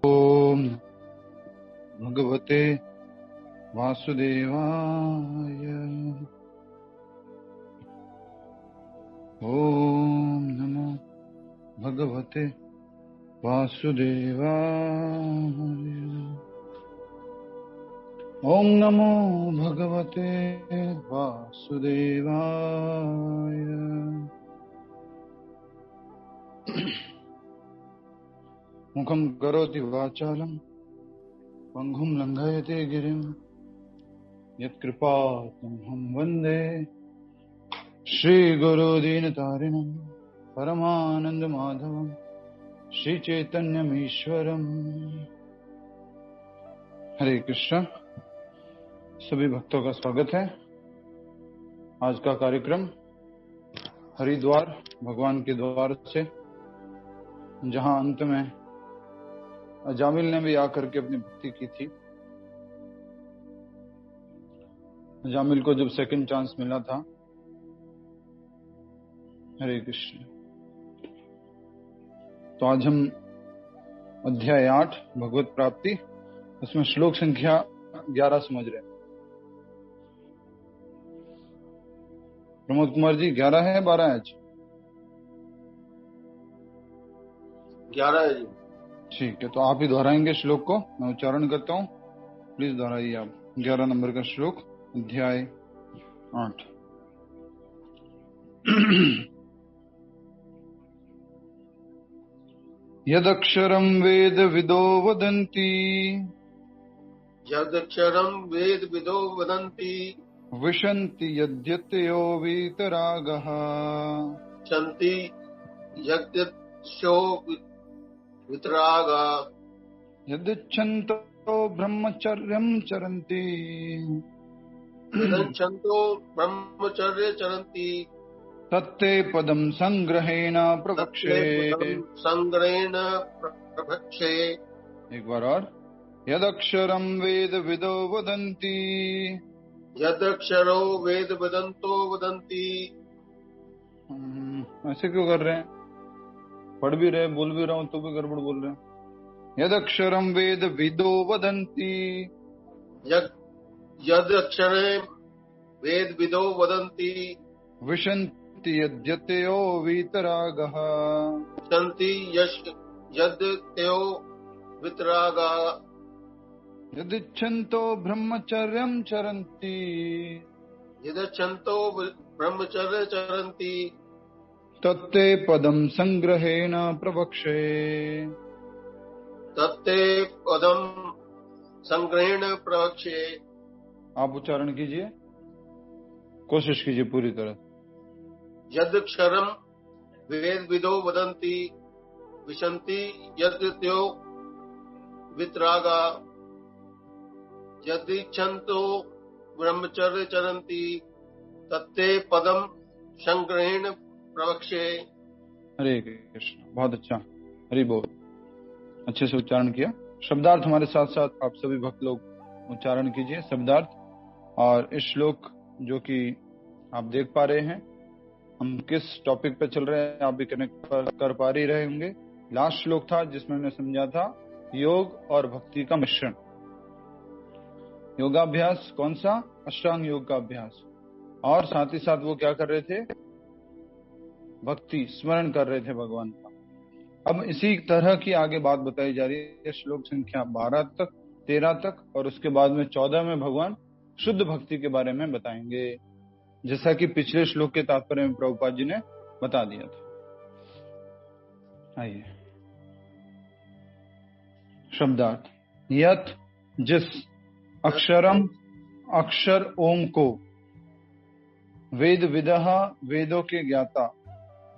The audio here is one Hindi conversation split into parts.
ओम भगवते वासुदेवाय। ओम नमो भगवते वासुदेवाय। ओम नमो भगवते वासुदेवाय। मुखं करोति वाचालं पंगुं लंघयते गिरिं यत्कृपातमहं वन्दे श्रीगुरुदीनतारिणं परमानन्दमाधवं श्रीचैतन्यमीश्वरम्। हरे कृष्ण। सभी भक्तों का स्वागत है। आज का कार्यक्रम हरिद्वार भगवान के द्वार से, जहां अंत में अजामिल ने भी आकर के अपनी भक्ति की थी। अजामिल को जब सेकंड चांस मिला था। हरे कृष्ण। तो आज हम अध्याय 8 भगवत प्राप्ति, उसमें श्लोक संख्या 11 समझ रहे हैं। प्रमोद कुमार जी, 11 है 12 है आज? 11 है जी। ठीक है, तो आप ही दोहराएंगे श्लोक को, मैं उच्चारण करता हूँ। प्लीज दोहराइए आप 11 नंबर का श्लोक, अध्याय 8। यदक्षरं वेद विदो वदन्ति, यदक्षरं वेद विदो वदन्ति, विशन्ति यद्यतयो वीतरागः, शन्ति यद्यशो वितरागा, यदिच्छन्तो ब्रह्मचर्यं चरन्ति, यदच्छन्तो ब्रह्मचर्य चरन्ति, तत्ते पदं संग्रहेण प्रवक्षे। संग्रहेण प्रवक्षे। एक बार और। यदक्षरं वेद विदो वदन्ति, यदक्षरो वेद वदन्तो वदन्ति। ऐसे क्यों कर रहे हैं? पढ़ भी रहे, बोल भी रहा हूं तो भी गड़बड़ बोल रहे हैं। यदक्षरं वेद विदो वदन्ति, यदक्षरे वेद विदो वदन्ति, विशन्ति यद्यतयो वीतरागः, शन्ति यद्यतयो वितरागा, यदिच्छन्तो ब्रह्मचर्यं चरन्ति, यदच्छन्तो ब्रह्मचर्य चरन्ति, तत्ते पदं संग्रहेण प्रवक्षे। तत्ते पदं संग्रहेण प्रवक्षे। आप उच्चारण कीजिए, कोशिश कीजिए पूरी तरह। यदक्षरं वेद विदो वदन्ति, विशन्ति यद्यतयो वितरागा, यदिच्छन्तो ब्रह्मचर्य चरन्ति, तत्ते पदं संग्रहेण प्रवक्षे। हरे कृष्ण, बहुत अच्छा, हरि बोल। अच्छे से उच्चारण किया। शब्दार्थ हमारे साथ साथ आप सभी भक्त लोग उच्चारण कीजिए शब्दार्थ। और इस श्लोक जो कि आप देख पा रहे हैं, हम किस टॉपिक पे चल रहे हैं आप भी कनेक्ट कर पा ही रहे होंगे। लास्ट श्लोक था जिसमें हमने समझा था योग और भक्ति का मिश्रण। योगाभ्यास कौन सा? अष्टांग योग का अभ्यास। और साथ ही साथ वो क्या कर रहे थे? भक्ति स्मरण कर रहे थे भगवान का। अब इसी तरह की आगे बात बताई जा रही है श्लोक संख्या 12 तक, 13 तक, और उसके बाद में 14 में भगवान शुद्ध भक्ति के बारे में बताएंगे, जैसा कि पिछले श्लोक के तात्पर्य में प्रभुपाद जी ने बता दिया था। आइए शब्दार्थ। यत जिस, अक्षरम अक्षर ओम को, वेद विदः वेदों के ज्ञाता,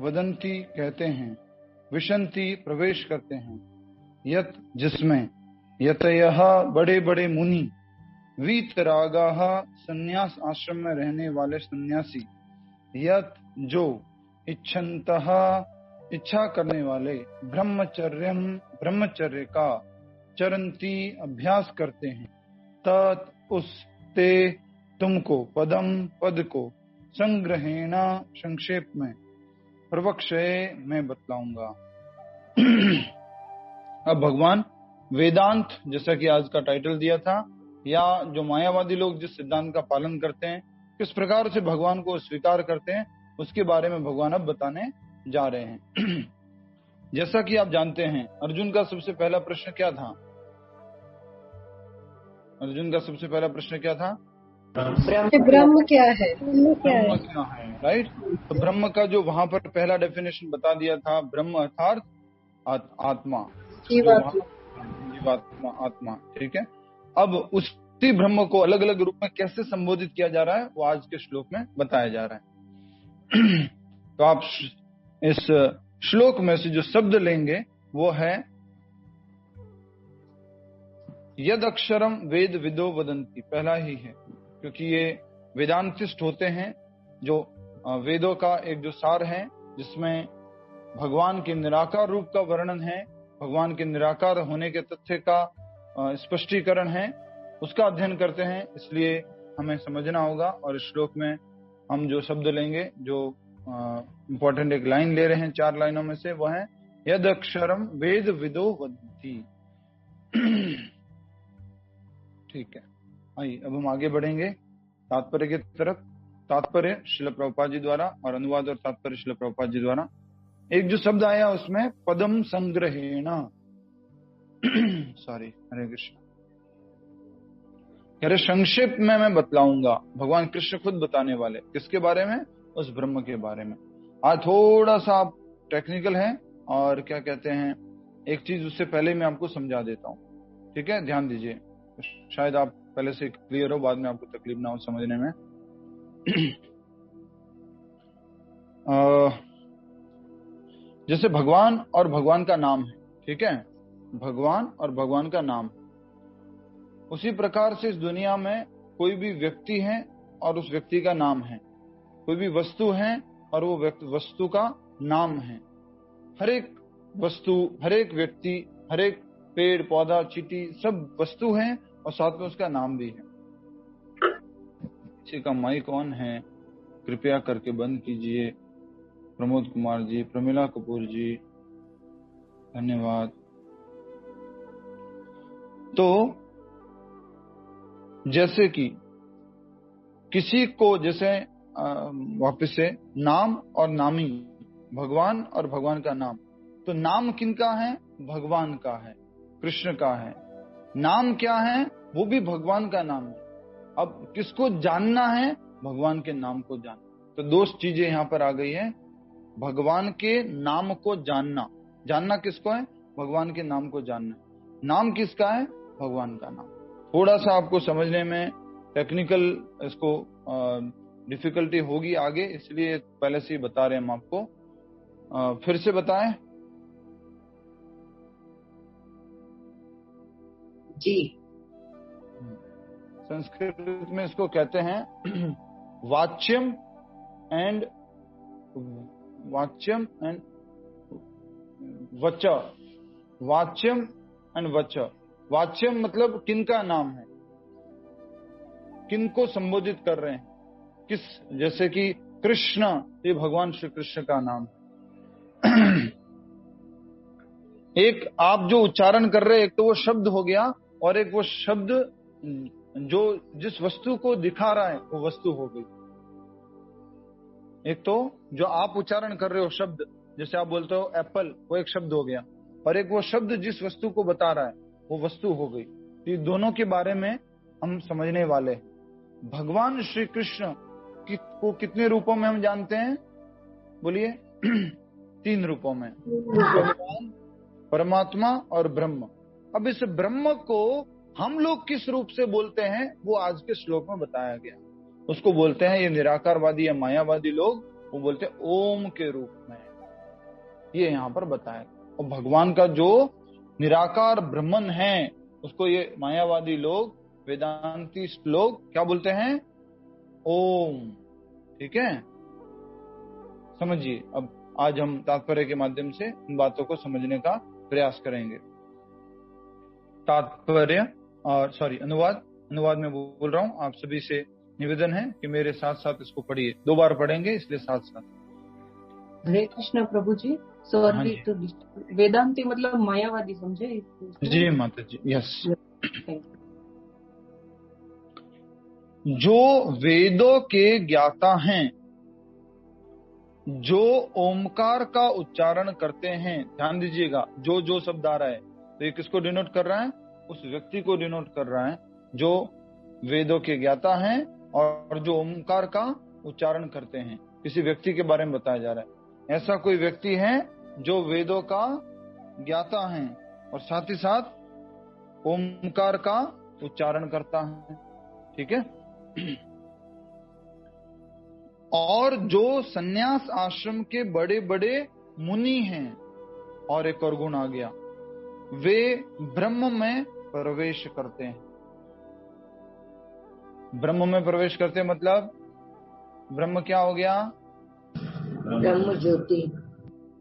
वदंती कहते हैं, विशंति प्रवेश करते हैं, यत जिसमें, यतयः बड़े बड़े मुनि, वीतरागाः संन्यास आश्रम में रहने वाले सन्यासी, यत जो, इच्छन्तः इच्छा करने वाले, ब्रह्मचर्यम ब्रह्मचर्य का, चरंती अभ्यास करते हैं, तत् उस, ते तुमको, पदम पद को, संग्रहेणा संक्षेप में, प्रवक्षे मैं बतलाऊंगा। अब भगवान वेदांत, जैसा कि आज का टाइटल दिया था, या जो मायावादी लोग जिस सिद्धांत का पालन करते हैं, किस प्रकार से भगवान को स्वीकार करते हैं, उसके बारे में भगवान अब बताने जा रहे हैं। जैसा कि आप जानते हैं, अर्जुन का सबसे पहला प्रश्न क्या था? अर्जुन का सबसे पहला प्रश्न क्या था? ब्रह्म क्या है? ब्रह्म क्या है, राइट? तो ब्रह्म का जो वहां पर पहला डेफिनेशन बता दिया था, ब्रह्म अर्थात आत्मा, जीवात्मा, आत्मा, ठीक है। अब उसी ब्रह्म को अलग अलग रूप में कैसे संबोधित किया जा रहा है, वो आज के श्लोक में बताया जा रहा है। तो आप इस श्लोक में से जो शब्द लेंगे वो है यद अक्षरम वेद विदो वदंती, पहला ही है, क्योंकि ये वेदांतिस्ट होते हैं, जो वेदों का एक जो सार है, जिसमें भगवान के निराकार रूप का वर्णन है, भगवान के निराकार होने के तथ्य का स्पष्टीकरण है, उसका अध्ययन करते हैं। इसलिए हमें समझना होगा, और इस श्लोक में हम जो शब्द लेंगे, जो इंपॉर्टेंट एक लाइन ले रहे हैं 4 लाइनों में से, वह है यद अक्षरम वेद विदो वदंती। ठीक है, आइए अब हम आगे बढ़ेंगे तात्पर्य की तरफ। तात्पर्य श्रील प्रभुपाद जी द्वारा और अनुवाद और तात्पर्य श्रील प्रभुपाद जी द्वारा। एक जो शब्द आया उसमें पदम संग्रहेण, सॉरी, हरे कृष्ण, अरे संक्षेप में मैं बतलाऊंगा, भगवान कृष्ण खुद बताने वाले, किसके बारे में? उस ब्रह्म के बारे में। आज थोड़ा सा टेक्निकल है, और क्या कहते हैं, एक चीज उससे पहले मैं आपको समझा देता हूँ, ठीक है? ध्यान दीजिए, शायद आप पहले से क्लियर हो, बाद में आपको तकलीफ ना हो समझने में। जैसे भगवान और भगवान का नाम है, ठीक है? भगवान और भगवान का नाम, उसी प्रकार से इस दुनिया में कोई भी व्यक्ति है और उस व्यक्ति का नाम है, कोई भी वस्तु है और वो वस्तु का नाम है। हर एक वस्तु, हर एक व्यक्ति, हर एक पेड़ पौधा चींटी सब वस्तु है, और साथ में उसका नाम भी है। किसी का माइक ऑन है, कृपया करके बंद कीजिए। प्रमोद कुमार जी, प्रमिला कपूर जी, धन्यवाद। तो जैसे कि किसी को, जैसे वापस से नाम और नामी, भगवान और भगवान का नाम, तो नाम किनका है? भगवान का है, कृष्ण का है। नाम क्या है? वो भी भगवान का नाम है। अब किसको जानना है? भगवान के नाम को जानना। तो 2 चीजें यहां पर आ गई है, भगवान के नाम को जानना। जानना किसको है? भगवान के नाम को जानना। नाम किसका है? भगवान का नाम। थोड़ा सा आपको समझने में टेक्निकल इसको डिफिकल्टी होगी आगे, इसलिए पहले से ही बता रहे हैं हम आपको। फिर से बताएं जी। संस्कृत में इसको कहते हैं वाच्यम एंड वच। वाच्यम एंड वच। वाच्यम मतलब किनका नाम है, किनको संबोधित कर रहे हैं, किस, जैसे कि कृष्ण, ये भगवान श्री कृष्ण का नाम। एक आप जो उच्चारण कर रहे हैं, एक तो वो शब्द हो गया, और एक वो शब्द जो जिस वस्तु को दिखा रहा है वो वस्तु हो गई। एक तो जो आप उच्चारण कर रहे हो शब्द, जैसे आप बोलते हो एप्पल, वो एक शब्द हो गया, और एक वो शब्द जिस वस्तु को बता रहा है वो वस्तु हो गई। तो ये दोनों के बारे में हम समझने वाले हैं। भगवान श्री कृष्ण को कितने रूपों में हम जानते हैं? बोलिए। 3 रूपों में, भगवान, परमात्मा और ब्रह्म। अब इस ब्रह्म को हम लोग किस रूप से बोलते हैं, वो आज के श्लोक में बताया गया। उसको बोलते हैं, ये निराकारवादी या मायावादी लोग, वो बोलते हैं ओम के रूप में, ये यहाँ पर बताया। और भगवान का जो निराकार ब्रह्मन है, उसको ये मायावादी लोग, वेदांती लोग क्या बोलते हैं? ओम। ठीक है, समझिए। अब आज हम तात्पर्य के माध्यम से इन बातों को समझने का प्रयास करेंगे। तात्पर्य और अनुवाद में बोल रहा हूं। आप सभी से निवेदन है कि मेरे साथ साथ इसको पढ़िए। 2 बार पढ़ेंगे, इसलिए साथ साथ। हरे कृष्ण प्रभु जी। हाँ सॉरी जी टू वेदांती मतलब मायावादी समझे जी माता जी। यस, थैंक जो वेदों के ज्ञाता हैं, जो ओमकार का उच्चारण करते हैं, ध्यान दीजिएगा, जो जो शब्द आ रहा है तो ये किसको डिनोट कर रहा है? उस व्यक्ति को डिनोट कर रहा है जो वेदों के ज्ञाता हैं और जो ओमकार का उच्चारण करते हैं। किसी व्यक्ति के बारे में बताया जा रहा है, ऐसा कोई व्यक्ति है जो वेदों का ज्ञाता है और साथ ही साथ ओमकार का उच्चारण करता है। ठीक है। और जो सन्यास आश्रम के बड़े बड़े मुनि हैं, और एक और गुण आ गया, वे ब्रह्म में प्रवेश करते हैं। ब्रह्म में प्रवेश करते हैं मतलब ब्रह्म क्या हो गया? ब्रह्म ज्योति।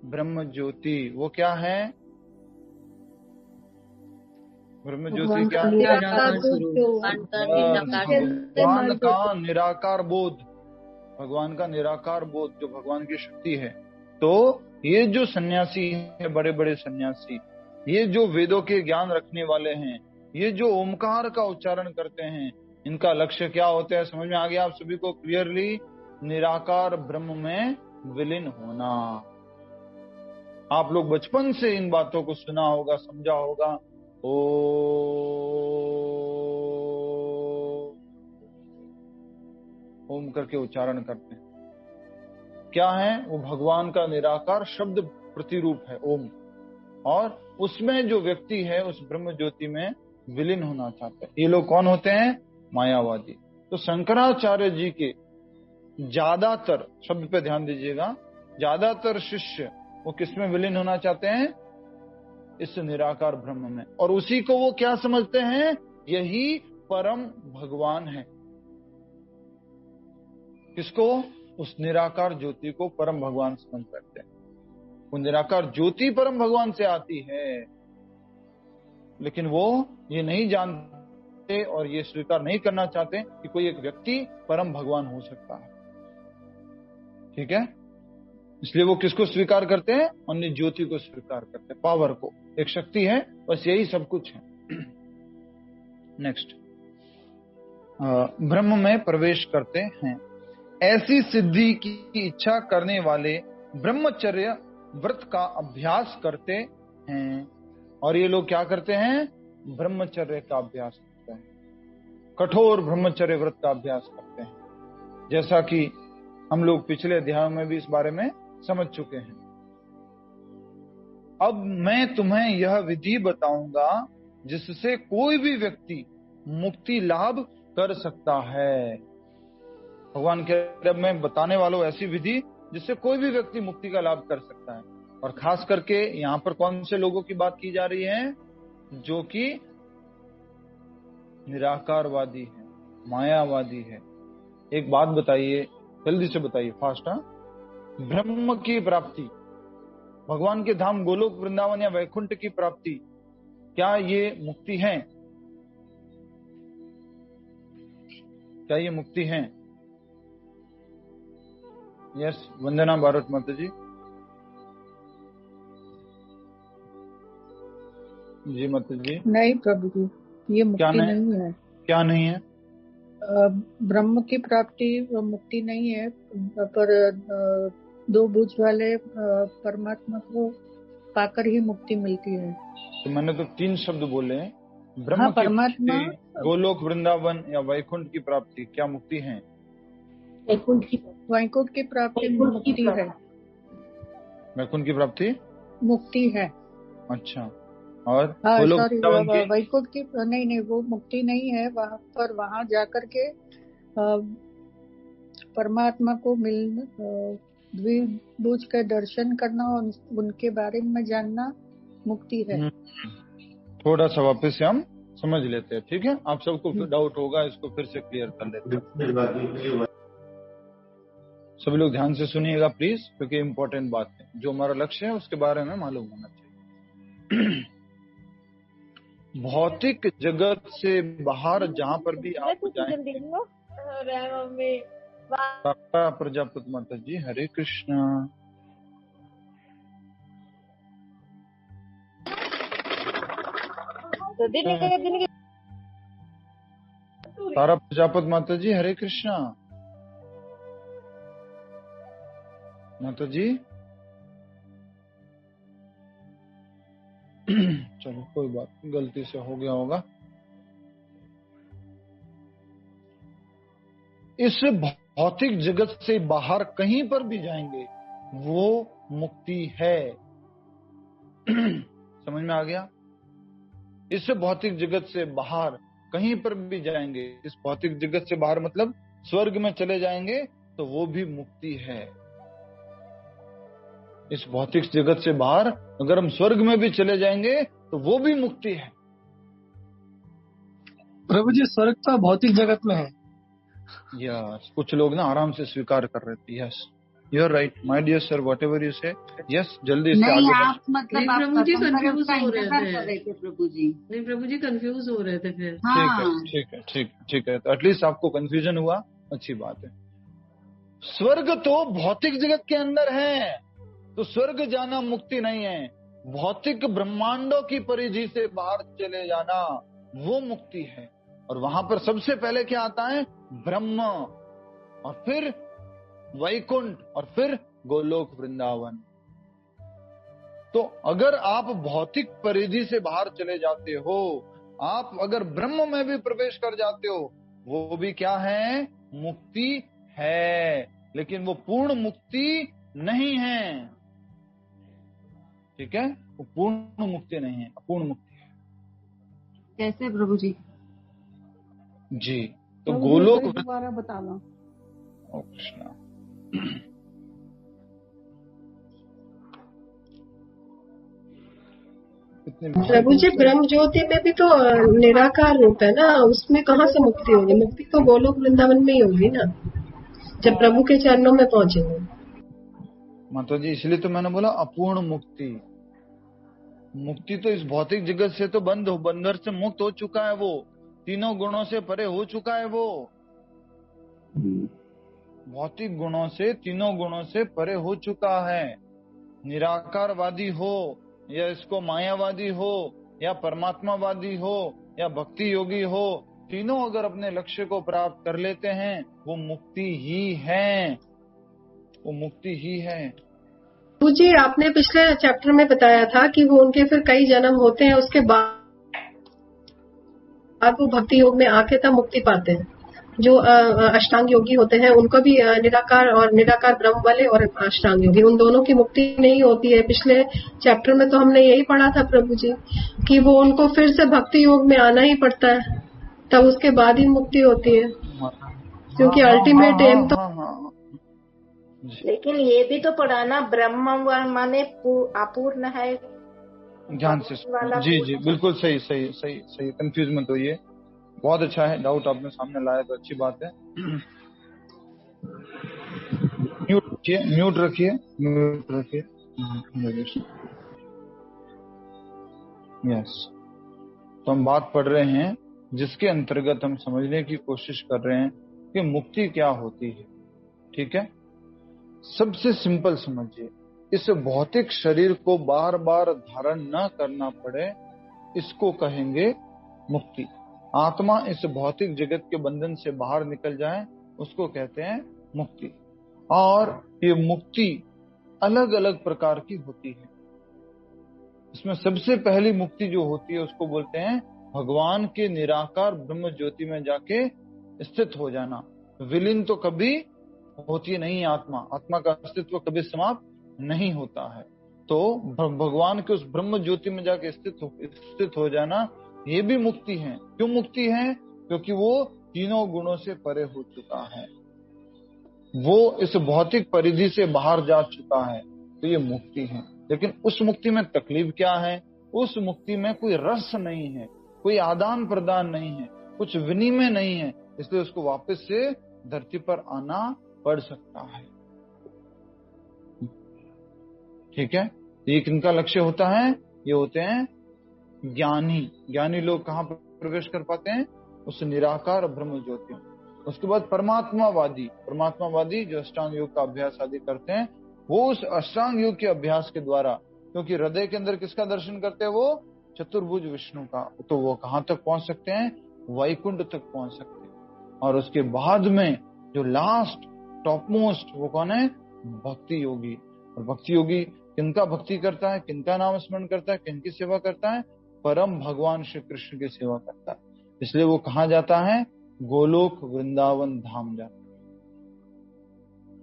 ब्रह्म ज्योति वो क्या है? ब्रह्म ज्योति भगवान क्या का है? निराकार स्वरूप। भगवान का निराकार बोध, भगवान का निराकार बोध जो भगवान की शक्ति है। तो ये जो सन्यासी है, बड़े बड़े सन्यासी, ये जो वेदों के ज्ञान रखने वाले हैं, ये जो ओमकार का उच्चारण करते हैं, इनका लक्ष्य क्या होता है? समझ में आ गया आप सभी को क्लियरली? निराकार ब्रह्म में विलीन होना। आप लोग बचपन से इन बातों को सुना होगा, समझा होगा। ओम करके उच्चारण करते हैं। क्या है वो? भगवान का निराकार शब्द प्रतिरूप है ओम, और उसमें जो व्यक्ति है उस ब्रह्म ज्योति में विलीन होना चाहता है। ये लोग कौन होते हैं? मायावादी। तो शंकराचार्य जी के ज्यादातर, शब्द पे ध्यान दीजिएगा, ज्यादातर शिष्य वो किसमें विलीन होना चाहते हैं? इस निराकार ब्रह्म में। और उसी को वो क्या समझते हैं? यही परम भगवान है। किसको? उस निराकार ज्योति को परम भगवान समझ बैठते हैं। वो निराकार ज्योति परम भगवान से आती है, लेकिन वो ये नहीं जानते और ये स्वीकार नहीं करना चाहते कि कोई एक व्यक्ति परम भगवान हो सकता है। ठीक है। इसलिए वो किसको स्वीकार करते हैं? अन्य ज्योति को स्वीकार करते हैं, पावर को। एक शक्ति है, बस यही सब कुछ है। नेक्स्ट, ब्रह्म में प्रवेश करते हैं। ऐसी सिद्धि की इच्छा करने वाले ब्रह्मचर्य व्रत का अभ्यास करते हैं। और ये लोग क्या करते हैं? ब्रह्मचर्य का अभ्यास करते हैं, कठोर ब्रह्मचर्य व्रत का अभ्यास करते हैं, जैसा कि हम लोग पिछले अध्याय में भी इस बारे में समझ चुके हैं। अब मैं तुम्हें यह विधि बताऊंगा जिससे कोई भी व्यक्ति मुक्ति लाभ कर सकता है। भगवान के मैं बताने वालों ऐसी विधि जिससे कोई भी व्यक्ति मुक्ति का लाभ कर सकता है। और खास करके यहाँ पर कौन से लोगों की बात की जा रही है? जो कि निराकारवादी है, मायावादी है। एक बात बताइए, जल्दी से बताइए, फास्ट। ब्रह्म की प्राप्ति, भगवान के धाम गोलोक वृंदावन या वैकुंठ की प्राप्ति, क्या ये मुक्ति है? क्या ये मुक्ति है? यस, वंदना भारत माता जी। जी माता जी। नहीं प्रभु जी, ये मुक्ति नहीं है। क्या नहीं है? ब्रह्म की प्राप्ति मुक्ति नहीं है, पर दो भुज वाले परमात्मा को पाकर ही मुक्ति मिलती है। तो मैंने तो 3 शब्द बोले, ब्रह्म की परमात्मा, गोलोक वृंदावन या वैकुंठ की प्राप्ति, क्या मुक्ति है? वैकुंठ की प्राप्ति मुक्ति है। वैकुंठ की प्राप्ति मुक्ति है। अच्छा, और वैकुंठ की नहीं, वो मुक्ति नहीं है। वहां पर वहां जाकर के परमात्मा को मिलना, द्विभुज का दर्शन करना और उनके बारे में जानना मुक्ति है। थोड़ा सा वापस से हम समझ लेते हैं, ठीक है? आप सबको फिर डाउट होगा, इसको फिर से क्लियर कर लेते हैं। सभी लोग ध्यान से सुनिएगा प्लीज, क्योंकि इम्पोर्टेंट बात है। जो हमारा लक्ष्य है उसके बारे में मालूम होना चाहिए। भौतिक जगत से बाहर जहाँ पर भी आप जाएंगे, प्रजापति माता जी हरे कृष्णा। तो दिन के दिन के तारा प्रजापत माता जी, हरे कृष्णा। माता जी चलो कोई बात, गलती से हो गया होगा। इस भौतिक जगत से बाहर कहीं पर भी जाएंगे वो मुक्ति है। समझ में आ गया? इस भौतिक जगत से बाहर कहीं पर भी जाएंगे, इस भौतिक जगत से बाहर मतलब स्वर्ग में चले जाएंगे तो वो भी मुक्ति है। इस भौतिक जगत से बाहर अगर हम स्वर्ग में भी चले जाएंगे तो वो भी मुक्ति है। प्रभु जी, स्वर्ग तो भौतिक जगत में है। यस, कुछ लोग ना आराम से स्वीकार कर रहे थे। Yes, you are right my dear sir, whatever you say. Yes, जल्दी से नहीं, आगे आप मतलब आप प्रभु जी कंफ्यूज हो इंतजार रहे कर रहे थे प्रभु जी। नहीं, प्रभु जी कंफ्यूज हो रहे थे फिर। हाँ, ठीक है, तो एटलीस्ट आपको कंफ्यूजन हुआ, अच्छी बात है। स्वर्ग तो भौतिक जगत के अंदर है, तो स्वर्ग जाना मुक्ति नहीं है। भौतिक ब्रह्मांडों की परिधि से बाहर चले जाना वो मुक्ति है। और वहां पर सबसे पहले क्या आता है? ब्रह्म, और फिर वैकुंठ, और फिर गोलोक वृंदावन। तो अगर आप भौतिक परिधि से बाहर चले जाते हो, आप अगर ब्रह्म में भी प्रवेश कर जाते हो, वो भी क्या है? मुक्ति है, लेकिन वो पूर्ण मुक्ति नहीं है। ठीक है, वो पूर्ण मुक्ति नहीं है, अपूर्ण मुक्ति है। कैसे प्रभु जी? जी, तो गोलोक दोबारा बताना। ओ कृष्णा। प्रभु जी, ब्रह्म ज्योति में भी तो निराकार रूप है ना, उसमें कहाँ से मुक्ति होगी? मुक्ति तो गोलोक वृंदावन में ही होगी ना, जब प्रभु के चरणों में पहुंचेंगे। माता जी, इसलिए तो मैंने बोला अपूर्ण मुक्ति। मुक्ति तो इस भौतिक जगत से तो बंधन से मुक्त हो चुका है, वो तीनों गुणों से परे हो चुका है। वो भौतिक गुणों से, तीनों गुणों से परे हो चुका है। निराकारवादी हो या इसको मायावादी हो या परमात्मावादी हो या भक्ति योगी हो, तीनों अगर अपने लक्ष्य को प्राप्त कर लेते हैं वो मुक्ति ही है, वो मुक्ति ही है। प्रभु जी, आपने पिछले चैप्टर में बताया था कि वो उनके फिर कई जन्म होते हैं, उसके बाद वो भक्ति योग में आके तब मुक्ति पाते हैं। जो अष्टांग योगी होते हैं उनको भी निराकार और निराकार ब्रह्म वाले और अष्टांग योगी, उन दोनों की मुक्ति नहीं होती है। पिछले चैप्टर में तो हमने यही पढ़ा था प्रभु जी कि वो उनको फिर से भक्ति योग में आना ही पड़ता है, तब उसके बाद ही मुक्ति होती है, क्योंकि अल्टीमेट एम तो। लेकिन ये भी तो पढ़ाना, ब्रह्म माने अपूर्ण है। ध्यान से जी जी, बिल्कुल सही सही सही सही, कंफ्यूज मत होइए। बहुत अच्छा है, डाउट आपने सामने लाया तो अच्छी बात है। म्यूट रखिए। यस, तो हम बात पढ़ रहे हैं जिसके अंतर्गत हम समझने की कोशिश कर रहे हैं कि मुक्ति क्या होती है। ठीक है, सबसे सिंपल समझिए, इस भौतिक शरीर को बार बार धारण न करना पड़े, इसको कहेंगे मुक्ति। आत्मा इस भौतिक जगत के बंधन से बाहर निकल जाए, उसको कहते हैं मुक्ति। और ये मुक्ति अलग अलग प्रकार की होती है। इसमें सबसे पहली मुक्ति जो होती है उसको बोलते हैं भगवान के निराकार ब्रह्म ज्योति में जाके स्थित हो जाना। विलीन तो कभी होती नहीं आत्मा, आत्मा का अस्तित्व कभी समाप्त नहीं होता है। तो भगवान के उस ब्रह्म ज्योति में जाके स्थित हो जाना, ये भी मुक्ति है। क्यों मुक्ति है? क्योंकि वो तीनों गुणों से परे हो चुका है, वो इस भौतिक परिधि से बाहर जा चुका है, तो ये मुक्ति है। लेकिन उस मुक्ति में तकलीफ क्या है? उस मुक्ति में कोई रस नहीं है, कोई आदान प्रदान नहीं है, कुछ विनिमय नहीं है, इसलिए उसको वापस से धरती पर आना पड़ सकता है। ठीक है, ये किनका लक्ष्य होता है? ये होते हैं ज्ञानी। ज्ञानी लोग कहाँ पर प्रवेश कर पाते हैं? उस निराकार ब्रह्म ज्योति में। उसके बाद परमात्मावादी, परमात्मावादी जो अष्टांग योग का अभ्यास आदि करते हैं, वो उस अष्टांग योग के अभ्यास के द्वारा, क्योंकि हृदय के अंदर किसका दर्शन करते हैं? वो चतुर्भुज विष्णु का, तो वो कहां तक पहुंच सकते हैं? वैकुंठ तक पहुंच सकते हैं। और उसके बाद में जो लास्ट टॉप मोस्ट वो कौन है? भक्ति योगी। और भक्ति योगी किनका भक्ति करता है, किनका नाम स्मरण करता है, किनकी सेवा करता है? परम भगवान श्री कृष्ण की सेवा करता है। इसलिए वो कहां जाता है? गोलोक वृंदावन धाम जाता है।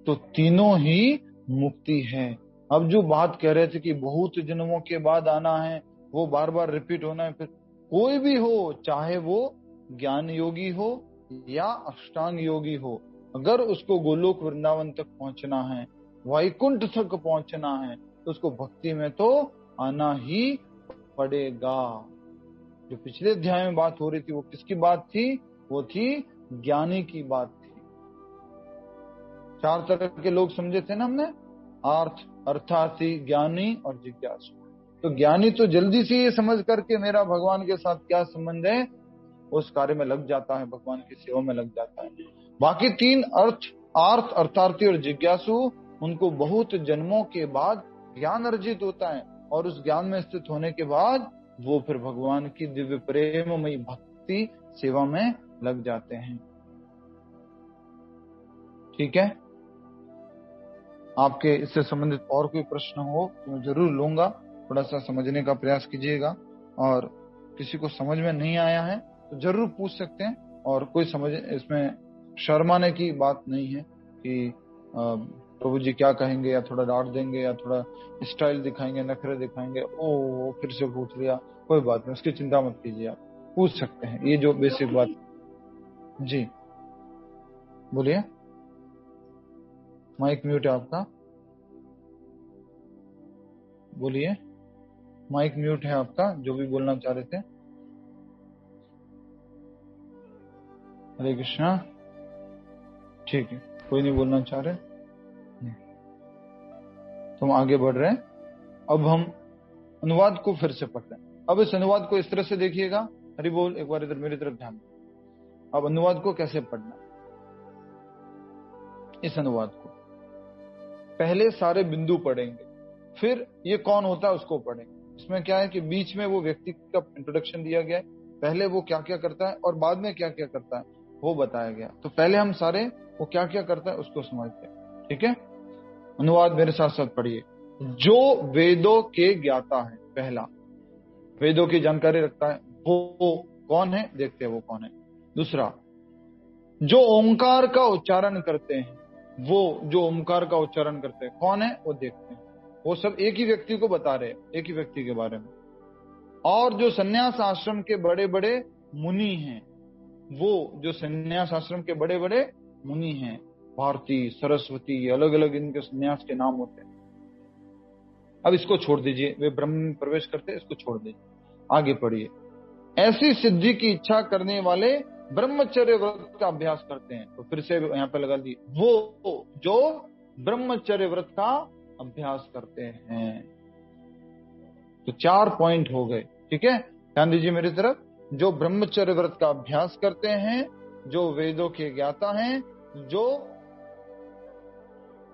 तो तीनों ही मुक्ति है। अब जो बात कह रहे थे कि बहुत जन्मों के बाद आना है, वो बार बार रिपीट होना है, फिर कोई भी हो, चाहे वो ज्ञान योगी हो या अष्टांग योगी हो, अगर उसको गोलोक वृंदावन तक पहुंचना है, वैकुंठ तक पहुंचना है, तो उसको भक्ति में तो आना ही पड़ेगा। जो पिछले अध्याय में बात हो रही थी वो किसकी बात थी? वो थी ज्ञानी की बात थी। 4 तरह के लोग समझे थे ना हमने, अर्थार्थी, ज्ञानी और जिज्ञासु। तो ज्ञानी तो जल्दी से ये समझ करके मेरा भगवान के साथ क्या संबंध है, उस कार्य में लग जाता है, भगवान की सेवा में लग जाता है। बाकी 3 अर्थार्थी और जिज्ञासु, उनको बहुत जन्मों के बाद ज्ञान अर्जित होता है, और उस ज्ञान में स्थित होने के बाद वो फिर भगवान की दिव्य प्रेममयी भक्ति सेवा में लग जाते हैं। ठीक है, आपके इससे संबंधित और कोई प्रश्न हो तो मैं जरूर लूंगा, थोड़ा सा समझने का प्रयास कीजिएगा। और किसी को समझ में नहीं आया है तो जरूर पूछ सकते हैं, और कोई समझ, इसमें शर्माने की बात नहीं है कि प्रभु जी क्या कहेंगे, या थोड़ा डांट देंगे, या थोड़ा स्टाइल दिखाएंगे, नखरे दिखाएंगे, ओ फिर से पूछ लिया, कोई बात नहीं, उसकी चिंता मत कीजिए, आप पूछ सकते हैं। ये जो बेसिक बात। जी बोलिए, माइक म्यूट है आपका, बोलिए, माइक म्यूट है आपका, जो भी बोलना चाह रहे थे। हरे कृष्णा, ठीक है, कोई नहीं बोलना चाह रहे, तो हम आगे बढ़ रहे हैं। अब हम अनुवाद को फिर से पढ़ रहे हैं। अब इस अनुवाद को इस तरह से देखिएगा, हरि बोल, एक बार इधर मेरी तरफ ध्यान। अब अनुवाद को कैसे पढ़ना, इस अनुवाद को पहले सारे बिंदु पढ़ेंगे, फिर ये कौन होता है उसको पढ़ेंगे। इसमें क्या है कि बीच में वो व्यक्ति का इंट्रोडक्शन दिया गया है, पहले वो क्या क्या करता है और बाद में क्या क्या करता है वो बताया गया। तो पहले हम सारे वो क्या क्या करता है उसको समझते हैं। ठीक है, अनुवाद मेरे साथ साथ पढ़िए। जो वेदों के ज्ञाता है, पहला वेदों की जानकारी रखता है, वो कौन है, देखते हैं वो कौन है। दूसरा, जो ओंकार का उच्चारण करते हैं, वो जो ओंकार का उच्चारण करते हैं कौन है वो देखते हैं। वो सब एक ही व्यक्ति को बता रहे हैं, एक ही व्यक्ति के बारे में। और जो संन्यास आश्रम के बड़े बड़े मुनि हैं, वो जो संन्यास आश्रम के बड़े बड़े मुनि हैं, भारती, सरस्वती, अलग अलग इनके संन्यास के नाम होते हैं। अब इसको छोड़ दीजिए, वे ब्रह्म में प्रवेश करते हैं, इसको छोड़ दीजिए, आगे पढ़िए। ऐसी सिद्धि की इच्छा करने वाले ब्रह्मचर्य व्रत का अभ्यास करते हैं। तो फिर से यहाँ पे लगा दी, वो जो ब्रह्मचर्य व्रत का अभ्यास करते हैं। तो 4 पॉइंट हो गए। ठीक है, ध्यान दीजिए मेरी तरफ। जो ब्रह्मचर्य व्रत का अभ्यास करते हैं, जो वेदों के ज्ञाता हैं, जो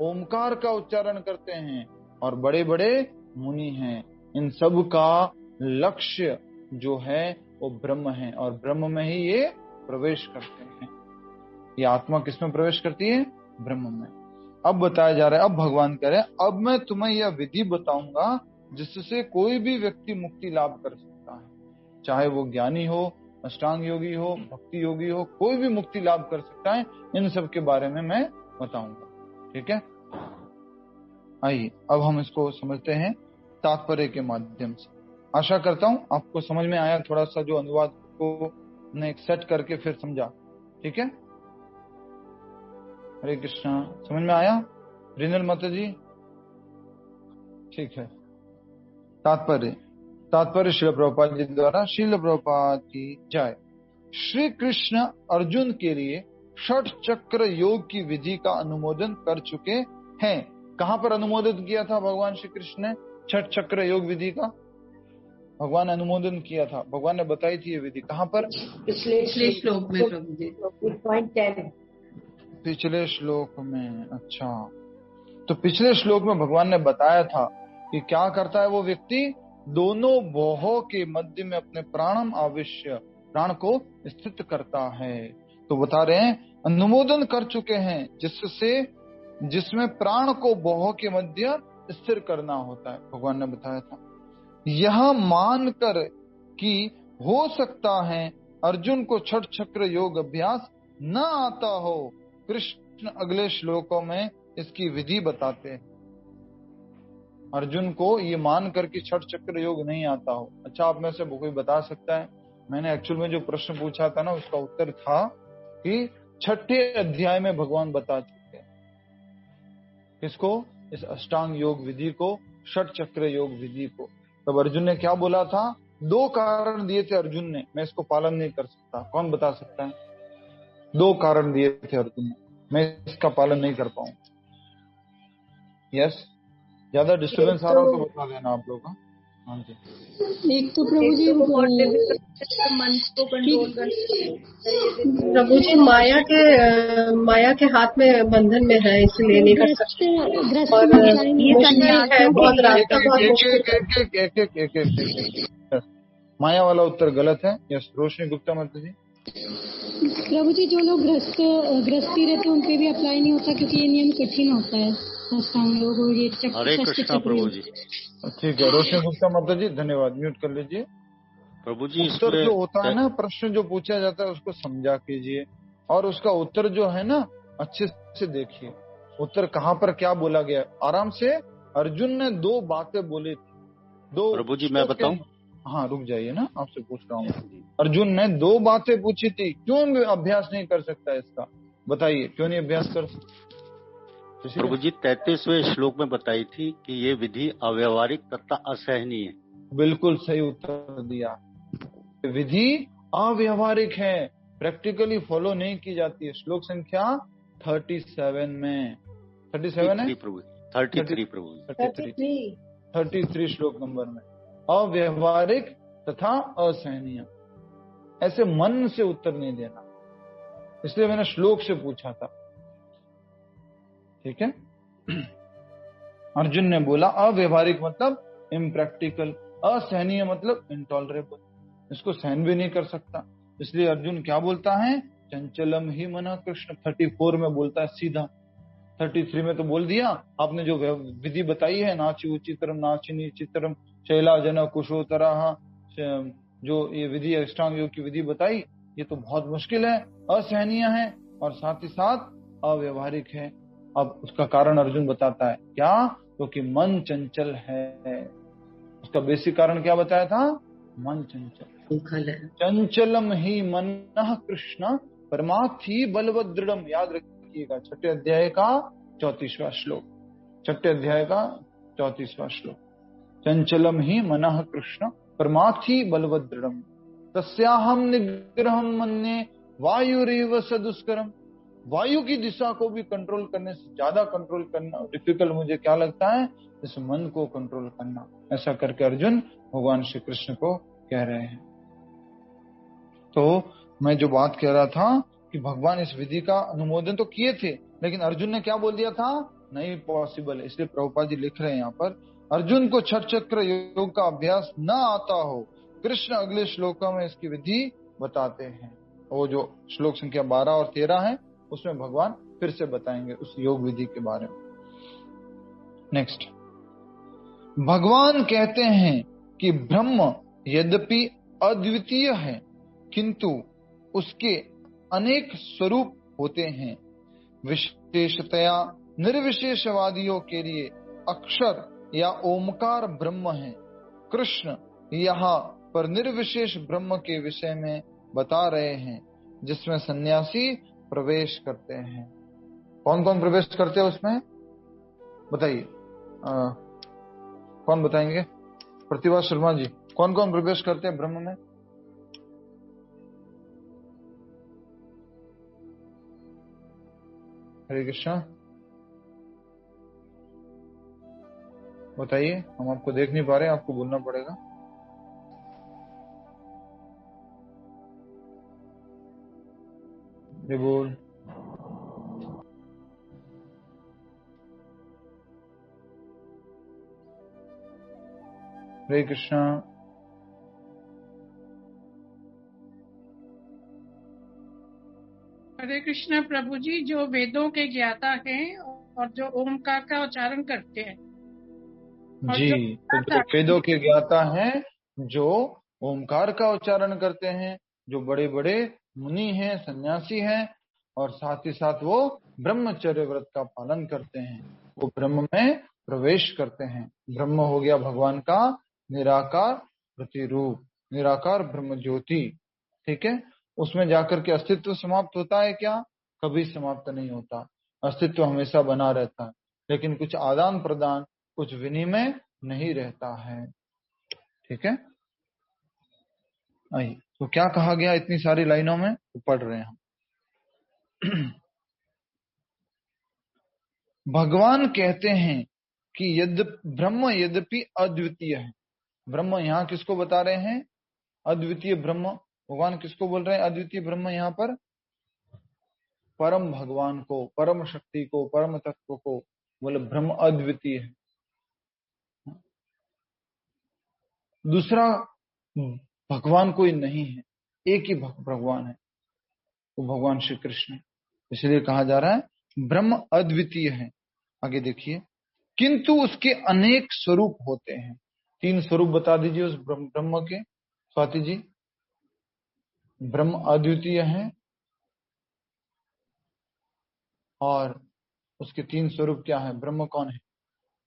ओमकार का उच्चारण करते हैं, और बड़े बड़े मुनि हैं, इन सब का लक्ष्य जो है वो ब्रह्म है, और ब्रह्म में ही ये प्रवेश करते हैं। ये आत्मा किसमें प्रवेश करती है? ब्रह्म में। अब बताया जा रहा है, अब भगवान कह रहे हैं, अब मैं तुम्हें यह विधि बताऊंगा जिससे कोई भी व्यक्ति मुक्ति लाभ कर सकता है, चाहे वो ज्ञानी हो, अष्टांग योगी हो, भक्ति योगी हो, कोई भी मुक्ति लाभ कर सकता है। इन सब के बारे में मैं बताऊंगा। ठीक है, आइए अब हम इसको समझते हैं तात्पर्य के माध्यम से। आशा करता हूं आपको समझ में आया, थोड़ा सा जो अनुवाद को ने सेट करके फिर समझा। ठीक है, हरे कृष्णा, समझ में आया रिनल माता जी? ठीक है, तात्पर्य श्रील प्रभुपाद जी द्वारा। श्रील प्रभुपाद की जय। श्री कृष्ण अर्जुन के लिए 6 चक्र योग की विधि का अनुमोदन कर चुके हैं। कहां पर अनुमोदित किया था भगवान श्री कृष्ण ने 6 चक्र योग विधि का? भगवान ने अनुमोदन किया था, भगवान ने बताई थी ये विधि। कहां पर? पिछले श्लोक में प्रभु जी, 8.10 पिछले श्लोक में। अच्छा, तो पिछले श्लोक में भगवान ने बताया था कि क्या करता है वो व्यक्ति दोनों भौहों के मध्य में अपने प्राणम आविश्य, प्राण को स्थित करता है। तो बता रहे हैं अनुमोदन कर चुके हैं जिसमें प्राण को भौहों के मध्य स्थिर करना होता है, भगवान ने बताया था। यह मानकर कि हो सकता है अर्जुन को छठ चक्र योग अभ्यास न आता हो, कृष्ण अगले श्लोकों में इसकी विधि बताते हैं। अर्जुन को ये मानकर कि छठ चक्र योग नहीं आता हो। अच्छा, आप में से कोई बता सकता है? मैंने एक्चुअल में जो प्रश्न पूछा था ना, उसका उत्तर था कि छठे अध्याय में भगवान बता चुके हैं। किसको? इस अष्टांग योग विधि को, षट चक्र योग विधि को। तब अर्जुन ने क्या बोला था? 2 कारण दिए थे अर्जुन ने, मैं इसको पालन नहीं कर सकता। कौन बता सकता है? 2 कारण दिए थे अर्जुन ने, मैं इसका पालन नहीं कर पाऊंगा। यस, ज्यादा डिस्टर्बेंस आ रहा हो तो बता देना आप लोग। हाँ जी। एक तो प्रभु जी मन को कंट्रोल करना, प्रभु जी माया के हाथ में बंधन में है, इसलिए नहीं कर सकते। और मुश्किल है, बहुत रास्ता बहुत मुश्किल है। माया वाला उत्तर गलत है। यस, रोशनी गुप्ता माता जी। प्रभु जी, जो लोग गृहस्थी रहते हैं उन पे भी अप्लाई नहीं होता, क्योंकि ये नियम कठिन होता है, अष्टांग योग और ये हरे कृष्णा प्रभु जी। ठीक है, रोशनी गुप्ता माता जी, धन्यवाद। म्यूट कर लीजिए। प्रभु जी, उत्तर जो होता है ना, प्रश्न जो पूछा जाता है उसको समझा कीजिए, और उसका उत्तर जो है ना अच्छे से देखिए, उत्तर कहाँ पर क्या बोला गया। आराम से अर्जुन ने 2 बातें बोली थी। 2 प्रभु जी मैं बताऊं? हाँ, रुक जाइए ना, आपसे पूछ रहा हूँ। अर्जुन ने 2 बातें पूछी थी, क्यों अभ्यास नहीं कर सकता इसका? बताइए, क्यों नहीं अभ्यास कर सकता? प्रभु जी 33वें श्लोक में बताई थी कि ये विधि अव्यवहारिक तथा असहनीय है। बिल्कुल सही उत्तर दिया। विधि अव्यवहारिक है, प्रैक्टिकली फॉलो नहीं की जाती है। श्लोक संख्या 37 में, 37 है प्रभु, 33 प्रभु, 33 श्लोक नंबर में, अव्यवहारिक तथा असहनीय। ऐसे मन से उत्तर नहीं देना, इसलिए मैंने श्लोक से पूछा था। ठीक है। अर्जुन ने बोला अव्यवहारिक मतलब इम्प्रैक्टिकल, असहनीय मतलब इंटॉलरेबल, इसको सहन भी नहीं कर सकता। इसलिए अर्जुन क्या बोलता है? चंचलम ही मना कृष्ण। 34 में बोलता है सीधा, 33 में तो बोल दिया आपने जो विधि बताई है, नाची उचितरम नाचिनी चित्रम शैला जन कुशोतरा, जो ये विधि अष्टांग योग की विधि बताई, ये तो बहुत मुश्किल है, असहनीय है और साथ ही साथ अव्यवहारिक है। अब उसका कारण अर्जुन बताता है, क्या? क्योंकि मन चंचल है। उसका बेसिक कारण क्या बताया था? मन चंचल। चंचलम ही मनः कृष्ण परमार्थी बलवद दृढ़म। याद रखिएगा, छठे अध्याय का 34वां श्लोक, छठे अध्याय का 34वां श्लोक। चंचलम ही मनः कृष्ण परमार्थी बलवद दृढ़म तस्याहम निग्रहम मन्ये वायुरेव सदुष्करम। वायु की दिशा को भी कंट्रोल करने से ज्यादा कंट्रोल करना डिफिकल्ट मुझे क्या लगता है? इस मन को कंट्रोल करना। ऐसा करके अर्जुन भगवान श्री कृष्ण को कह रहे हैं। तो मैं जो बात कह रहा था कि भगवान इस विधि का अनुमोदन तो किए थे, लेकिन अर्जुन ने क्या बोल दिया था? नहीं पॉसिबल है। इसलिए प्रभुपाद जी लिख रहे हैं यहाँ पर, अर्जुन को छठ चक्र योग का अभ्यास न आता हो, कृष्ण अगले श्लोकों में इसकी विधि बताते हैं। वो जो श्लोक संख्या 12 और 13 है, उसमें भगवान फिर से बताएंगे उस योग विधि के बारे में। नेक्स्ट, भगवान कहते हैं कि ब्रह्म यद्यपि अद्वितीय है, किंतु उसके अनेक स्वरूप होते हैं। विशेषतया निर्विशेषवादियों के लिए अक्षर या ओमकार ब्रह्म है। कृष्ण यहाँ पर निर्विशेष ब्रह्म के विषय में बता रहे हैं, जिसमें सन्यासी प्रवेश करते हैं। कौन कौन प्रवेश करते हैं उसमें? बताइए, कौन बताएंगे? प्रतिभा शर्मा जी, कौन कौन प्रवेश करते हैं ब्रह्म में? हरे कृष्णा, बताइए, हम आपको देख नहीं पा रहे, आपको बोलना पड़ेगा। ये बोल। हरे कृष्णा। हरे कृष्णा प्रभु जी, जो वेदों के ज्ञाता हैं और जो ओमकार का उच्चारण करते हैं और जी, तो जो वेदों के ज्ञाता हैं, जो ओमकार का उच्चारण करते हैं, जो बड़े बड़े मुनि हैं, सन्यासी हैं, और साथ ही साथ वो ब्रह्मचर्य व्रत का पालन करते हैं, वो ब्रह्म में प्रवेश करते हैं। ब्रह्म हो गया भगवान का निराकार प्रतिरूप, निराकार ब्रह्म ज्योति। ठीक है, उसमें जाकर के अस्तित्व समाप्त होता है क्या? कभी समाप्त नहीं होता, अस्तित्व हमेशा बना रहता है, लेकिन कुछ आदान प्रदान, कुछ विनिमय नहीं रहता है। ठीक है, आइए, तो क्या कहा गया इतनी सारी लाइनों में, तो पढ़ रहे हैं हम। भगवान कहते हैं कि ब्रह्म यद्यपि अद्वितीय है। ब्रह्म यहाँ किसको बता रहे हैं? अद्वितीय ब्रह्म। भगवान किसको बोल रहे हैं अद्वितीय ब्रह्म? यहाँ पर परम भगवान को, परम शक्ति को, परम तत्व को बोले ब्रह्म अद्वितीय है। दूसरा भगवान कोई नहीं है, एक ही भगवान है, वो भगवान श्री कृष्ण है। इसलिए कहा जा रहा है ब्रह्म अद्वितीय है। आगे देखिए, किंतु उसके अनेक स्वरूप होते हैं। 3 स्वरूप बता दीजिए उस ब्रह्म के, स्वाति जी। ब्रह्म अद्वितीय है और उसके 3 स्वरूप क्या है? ब्रह्म कौन है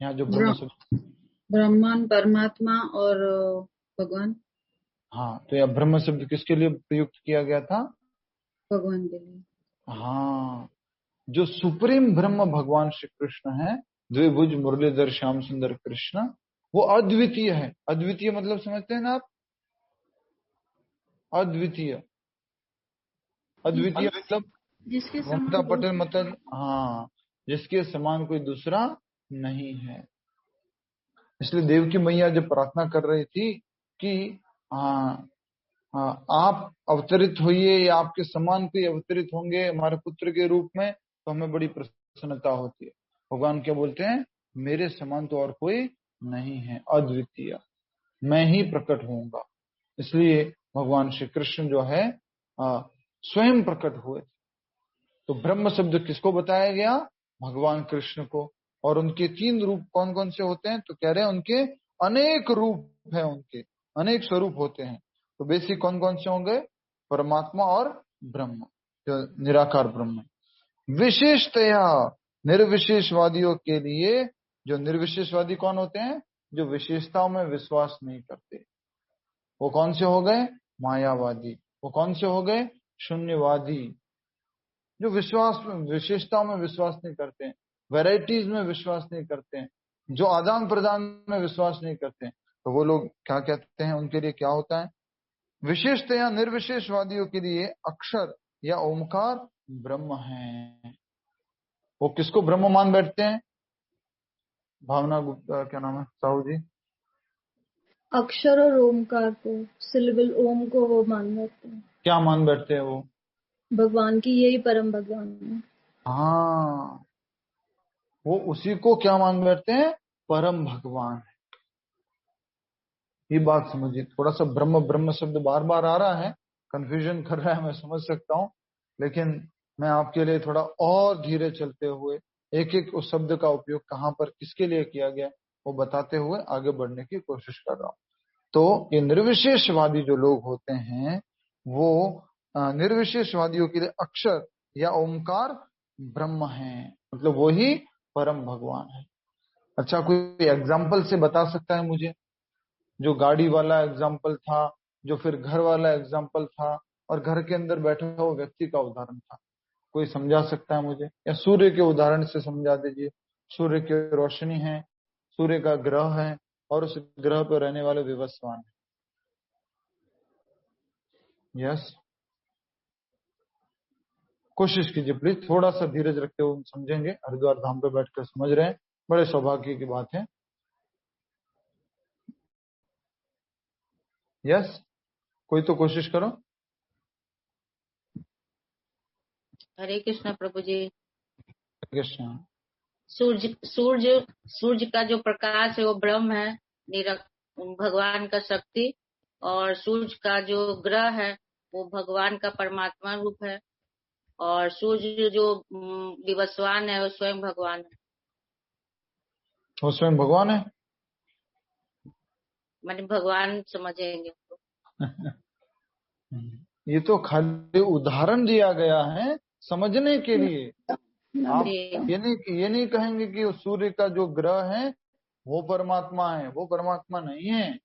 यहाँ जो ब्रह्म शब्द? ब्रह्मन, परमात्मा और भगवान। हाँ, तो यह ब्रह्म शब्द किसके लिए प्रयुक्त किया गया था? भगवान के लिए। हाँ, जो सुप्रीम ब्रह्म भगवान श्री कृष्ण है, द्विभुज मुरलीधर श्याम सुंदर कृष्ण, वो अद्वितीय है। अद्वितीय मतलब समझते हैं ना आप? अद्वितीय, अद्वितीय मतलब जिसके ममता पटेल मतलब, हाँ, जिसके समान कोई दूसरा नहीं है। इसलिए देवकी मैया जब प्रार्थना कर रही थी कि आप अवतरित होइए या आपके समान कोई अवतरित होंगे हमारे पुत्र के रूप में, तो हमें बड़ी प्रसन्नता होती है। भगवान क्या बोलते हैं? मेरे समान तो और कोई नहीं है, अद्वितीय, मैं ही प्रकट होऊंगा। इसलिए भगवान श्री कृष्ण जो है स्वयं प्रकट हुए। तो ब्रह्म शब्द किसको बताया गया? भगवान कृष्ण को। और उनके 3 रूप कौन कौन से होते हैं? तो कह रहे हैं उनके अनेक रूप है, उनके अनेक स्वरूप होते हैं। तो बेसिक कौन कौन से होंगे? परमात्मा और ब्रह्म, जो निराकार ब्रह्म। विशेषतया निर्विशेषवादियों के लिए, जो निर्विशेषवादी कौन होते हैं? जो विशेषताओं में विश्वास नहीं करते। वो कौन से हो गए? मायावादी। वो कौन से हो गए? शून्यवादी। जो विशेषताओं में विश्वास नहीं करते हैं, वैरायटीज में विश्वास नहीं करते हैं, जो आदान प्रदान में विश्वास नहीं करते हैं, तो वो लोग क्या कहते हैं? उनके लिए क्या होता है? विशेषतया निर्विशेषवादियों के लिए अक्षर या ओमकार ब्रह्म है। वो किसको ब्रह्म मान बैठते हैं? भावना गुप्ता, क्या नाम है साहू जी? अक्षर और ओमकार को, सिलेबल ओम को वो मान बैठते हैं। क्या मान बैठते हैं वो? भगवान की यही परम भगवान है। हाँ, वो उसी को क्या मान बैठते हैं? परम भगवान है। ये बात समझिए। थोड़ा सा ब्रह्म ब्रह्म शब्द बार बार आ रहा है, कंफ्यूजन कर रहा है, मैं समझ सकता हूँ, लेकिन मैं आपके लिए थोड़ा और धीरे चलते हुए एक एक उस शब्द का उपयोग कहाँ पर किसके लिए किया गया वो बताते हुए आगे बढ़ने की कोशिश कर रहा हूँ। तो ये निर्विशेषवादी जो लोग होते हैं, वो निर्विशेषवादियों के लिए अक्षर या ओमकार ब्रह्म है, मतलब वो ही परम भगवान है। अच्छा, कोई एग्जाम्पल से बता सकता है मुझे? जो गाड़ी वाला एग्जाम्पल था, जो फिर घर वाला एग्जाम्पल था, और घर के अंदर बैठा हुआ व्यक्ति का उदाहरण था, कोई समझा सकता है मुझे? या सूर्य के उदाहरण से समझा दीजिए। सूर्य की रोशनी है, सूर्य का ग्रह है, और उस ग्रह पर रहने वाले विवस्वान है। यस, कोशिश कीजिए प्लीज, थोड़ा सा धीरज रखते हुए समझेंगे। हरिद्वार धाम पे बैठकर समझ रहे हैं, बड़े सौभाग्य की बात है। यस, कोई तो कोशिश करो। हरे कृष्णा प्रभु जी। कृष्ण, सूर्य का जो प्रकाश है वो ब्रह्म है, भगवान का शक्ति, और सूर्य का जो ग्रह है वो भगवान का परमात्मा रूप है, और सूर्य जो दिवसवान है वो स्वयं भगवान है। वो स्वयं भगवान है, माने भगवान समझेंगे तो। ये तो खाली उदाहरण दिया गया है समझने के लिए। आप ये नहीं कहेंगे कि सूर्य का जो ग्रह है वो परमात्मा है, वो परमात्मा नहीं है।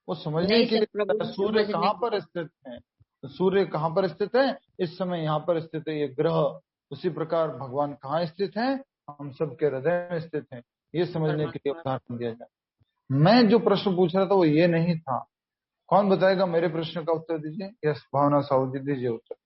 वो समझने के लिए सूर्य कहाँ पर स्थित है, सूर्य कहाँ पर स्थित है, इस समय यहाँ पर स्थित है ये ग्रह। उसी प्रकार भगवान कहाँ स्थित है, हम सबके हृदय में स्थित है। ये समझने के लिए उदाहरण दिया जाए। मैं जो प्रश्न पूछ रहा था वो ये नहीं था। कौन बताएगा मेरे प्रश्न का उत्तर दीजिए। यस भावना साहू जी दीजिए उत्तर।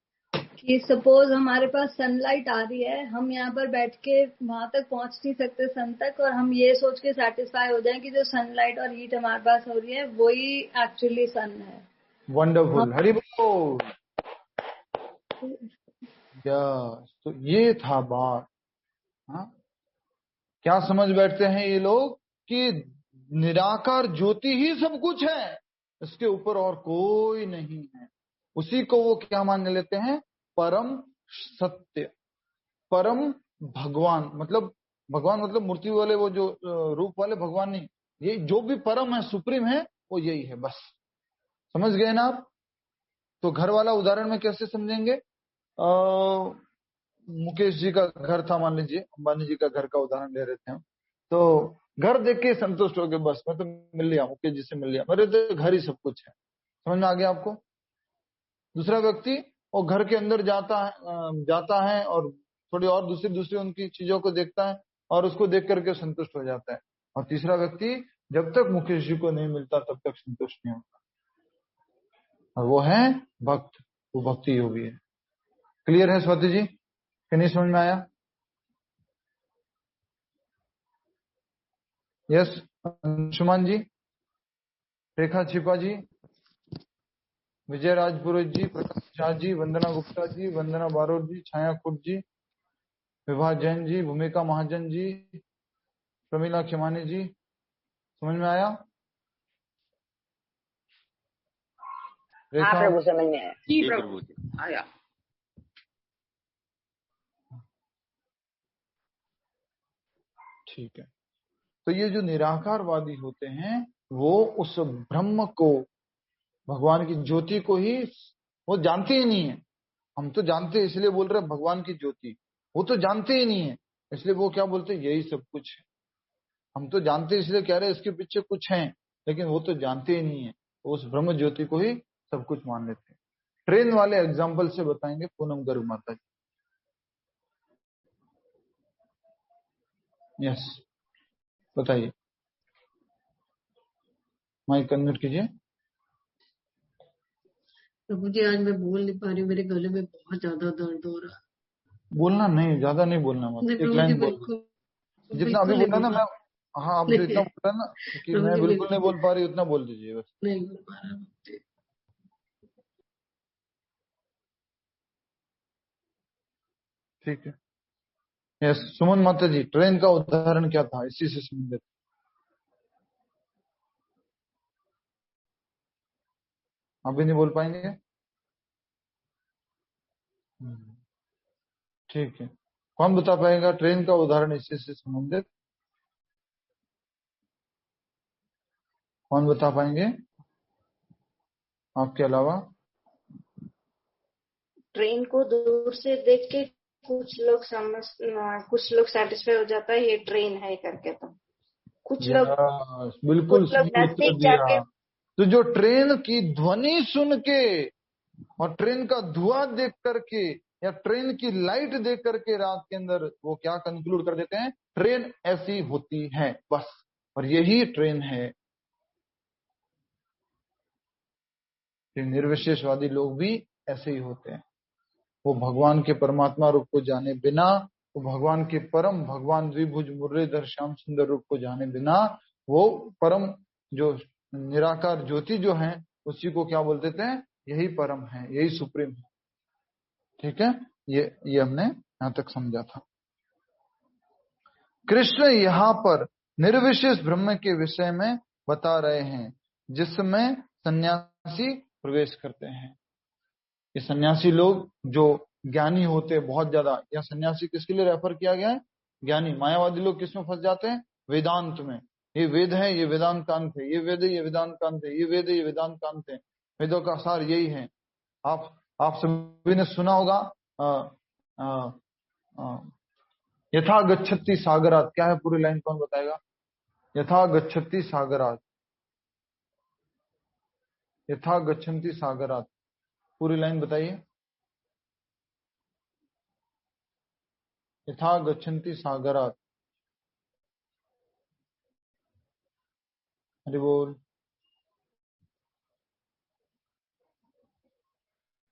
कि सपोज हमारे पास सनलाइट आ रही है, हम यहाँ पर बैठ के वहां तक पहुंच नहीं सकते सन तक, और हम ये सोच के सेटिस्फाई हो जाएं कि जो सनलाइट और हीट हमारे पास हो रही है वही एक्चुअली सन है। वंडरफुल, हरि बोल। यस, तो ये था बात। हाँ, क्या समझ बैठते हैं ये लोग कि निराकार ज्योति ही सब कुछ है, इसके ऊपर और कोई नहीं है। उसी को वो क्या मान लेते हैं, परम सत्य, परम भगवान। मतलब भगवान मतलब मूर्ति वाले, वो जो रूप वाले भगवान नहीं, ये जो भी परम है, सुप्रीम है, वो यही है बस। समझ गए ना आप। तो घर वाला उदाहरण में कैसे समझेंगे। मुकेश जी का घर था, मान लीजिए अंबानी जी का घर का उदाहरण ले रहे थे हम। तो घर देख के संतुष्ट हो गए, बस मैं तो मिल लिया, मुकेश जी से मिल लिया, मेरे तो घर ही सब कुछ है। समझ में आ गया आपको। दूसरा व्यक्ति वो घर के अंदर जाता है और थोड़ी और दूसरी उनकी चीजों को देखता है और उसको देख करके संतुष्ट हो जाता है। और तीसरा व्यक्ति जब तक मुकेश जी को नहीं मिलता तब तक संतुष्ट नहीं होता, और वो है भक्त, वो भक्ति योगी है। क्लियर है स्वाति जी कि नहीं समझ में आया। यस अंशुमान जी, रेखा छिपा जी, विजय राजपुरोहित जी, प्रकाश शाह जी, वंदना गुप्ता जी, वंदना बारोट जी, छाया खुट जी, विभा जैन जी, भूमिका महाजन जी, प्रमीला खिमानी जी, समझ में आया। हाँ प्रभु समझ में आया। जी प्रभु आया। ठीक है। तो ये जो निराकारवादी होते हैं वो उस ब्रह्म को, भगवान की ज्योति को ही वो जानते ही नहीं है। हम तो जानते हैं इसलिए बोल रहे हैं भगवान की ज्योति, वो तो जानते ही नहीं है इसलिए वो क्या बोलते हैं, यही सब कुछ है। हम तो जानते इसलिए कह रहे हैं इसके पीछे कुछ है, लेकिन वो तो जानते ही नहीं है, वो उस ब्रह्म ज्योति को ही सब कुछ मान लेते हैं। ट्रेन वाले एग्जाम्पल से बताएंगे पूनम गर्ग माता जी। यस बताइए, माइक कन्वर्ट कीजिए। प्रभु जी आज मैं बोल नहीं पा रही हूँ, मेरे गले में बहुत ज्यादा दर्द हो रहा है। बोलना नहीं, ज्यादा नहीं बोलना, मत एक लाइन बोल, जितना अभी बोला ना मैं। हाँ आप जो इतना बोला ना कि मैं बिल्कुल नहीं बोल पा रही, उतना बोल दीजिए बस। नहीं बोल पा रहा। ठीक है। यस सुमन माता जी, ट्रेन का उदाहरण क्या था, इसी से संबंधित। आप भी नहीं बोल पाएंगे। ठीक है, कौन बता पाएगा ट्रेन का उदाहरण इसी से संबंधित, कौन बता पाएंगे आपके अलावा। ट्रेन को दूर से देख के कुछ लोग सेटिस्फाई हो जाता है ये ट्रेन है करके, तो कुछ लोग बिल्कुल नजदीक जाके। तो जो ट्रेन की ध्वनि सुन के और ट्रेन का धुआं देख करके या ट्रेन की लाइट देख करके रात के अंदर वो क्या कंक्लूड कर देते हैं, ट्रेन ऐसी होती है बस, और यही ट्रेन है। निर्विशेषवादी लोग भी ऐसे ही होते हैं। वो भगवान के परमात्मा रूप को जाने बिना, वो भगवान के परम भगवान द्विभुज मुरलीधर श्याम सुंदर रूप को जाने बिना, वो परम जो निराकार ज्योति जो है उसी को क्या बोल देते हैं, यही परम है, यही सुप्रीम है। ठीक है, ये हमने यहां तक समझा था। कृष्ण यहाँ पर निर्विशेष ब्रह्म के विषय में बता रहे हैं जिसमें सन्यासी प्रवेश करते हैं। ये सन्यासी लोग जो ज्ञानी होते हैं बहुत ज्यादा, या सन्यासी किसके लिए रेफर किया गया है? ज्ञानी। मायावादी लोग किसमें फंस जाते हैं? वेदांत में। ये वेद है, ये वेदांत का अंत है, ये वेद है, ये वेदांत का अंत है, ये वेद है, ये वेदांत का अंत है। वेदों का सार यही है। आप सभी ने सुना होगा यथा गच्छति सागरात। क्या है पूरी लाइन? कौन बताएगा? यथा गच्छति सागरात, यथा गच्छन्ति सागरात, पूरी लाइन बताइए। यथा गच्छन्ति सागरात। हरि बोल।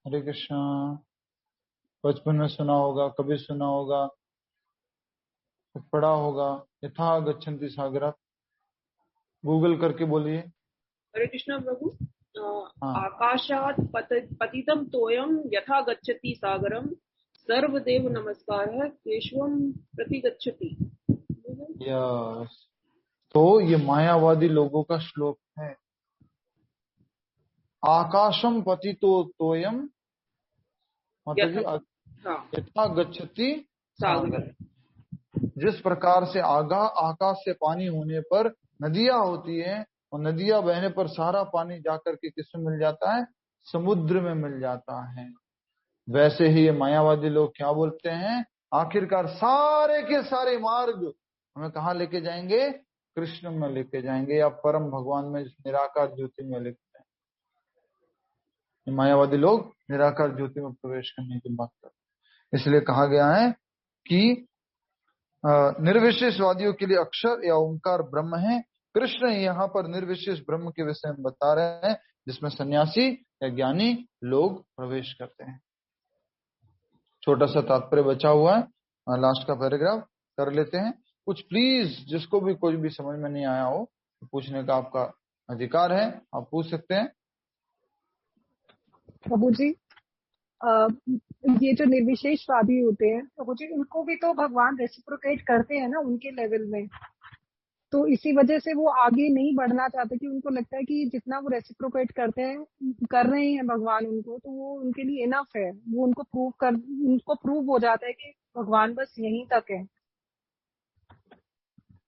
हरे कृष्णा। बचपन में सुना होगा, कभी सुना होगा, पढ़ा होगा। यथा गच्छन्ति सागरात, गूगल करके बोलिए। हरे कृष्णा प्रभु। हाँ। आकाशात् पतितं तोयं यथा गच्छति सागरं सर्वदेव नमस्कारः केशवं प्रति गच्छति। यस, तो ये मायावादी लोगों का श्लोक है। आकाशम पतितो तोयम, मतलब यथा गच्छति सागर। जिस प्रकार से आकाश से पानी होने पर नदियां होती है, और नदियां बहने पर सारा पानी जाकर के किसमें मिल जाता है? समुद्र में मिल जाता है। वैसे ही ये मायावादी लोग क्या बोलते हैं? आखिरकार सारे के सारे मार्ग हमें कहाँ लेके जाएंगे? कृष्ण में लेके जाएंगे, या परम भगवान में, निराकार ज्योति में लेके जाएंगे। मायावादी लोग निराकार ज्योति में प्रवेश करने की बात करते हैं। इसलिए कहा गया है कि निर्विशेषवादियों के लिए अक्षर या ओंकार ब्रह्म है। कृष्ण यहाँ पर निर्विशेष ब्रह्म के विषय में बता रहे हैं, जिसमें सन्यासी या ज्ञानी लोग प्रवेश करते हैं। छोटा सा तात्पर्य बचा हुआ है, लास्ट का पैराग्राफ कर लेते हैं कुछ। प्लीज जिसको भी कोई भी समझ में नहीं आया हो, पूछने का आपका अधिकार है, आप पूछ सकते हैं। प्रभु जी, ये जो निर्विशेषवादी होते हैं प्रभु जी, उनको भी तो भगवान रेसिप्रोकेट करते हैं ना उनके लेवल में, तो इसी वजह से वो आगे नहीं बढ़ना चाहते, कि उनको लगता है कि जितना वो रेसिप्रोकेट कर रहे हैं भगवान उनको, तो वो उनके लिए इनफ है। वो उनको प्रूव हो जाता है कि भगवान बस यहीं तक है।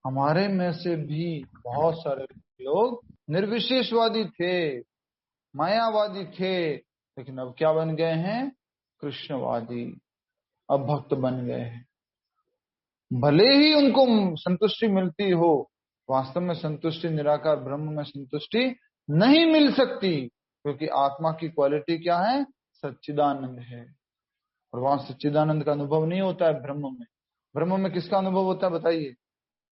हमारे में से भी बहुत सारे लोग निर्विशेषवादी थे, मायावादी थे, लेकिन अब क्या बन गए हैं? कृष्णवादी। अब भक्त बन गए हैं। भले ही उनको संतुष्टि मिलती हो, वास्तव में संतुष्टि निराकार ब्रह्म में संतुष्टि नहीं मिल सकती, क्योंकि आत्मा की क्वालिटी क्या है? सच्चिदानंद है। और वहां सच्चिदानंद का अनुभव नहीं होता है ब्रह्म में। ब्रह्म में किसका अनुभव होता है बताइए?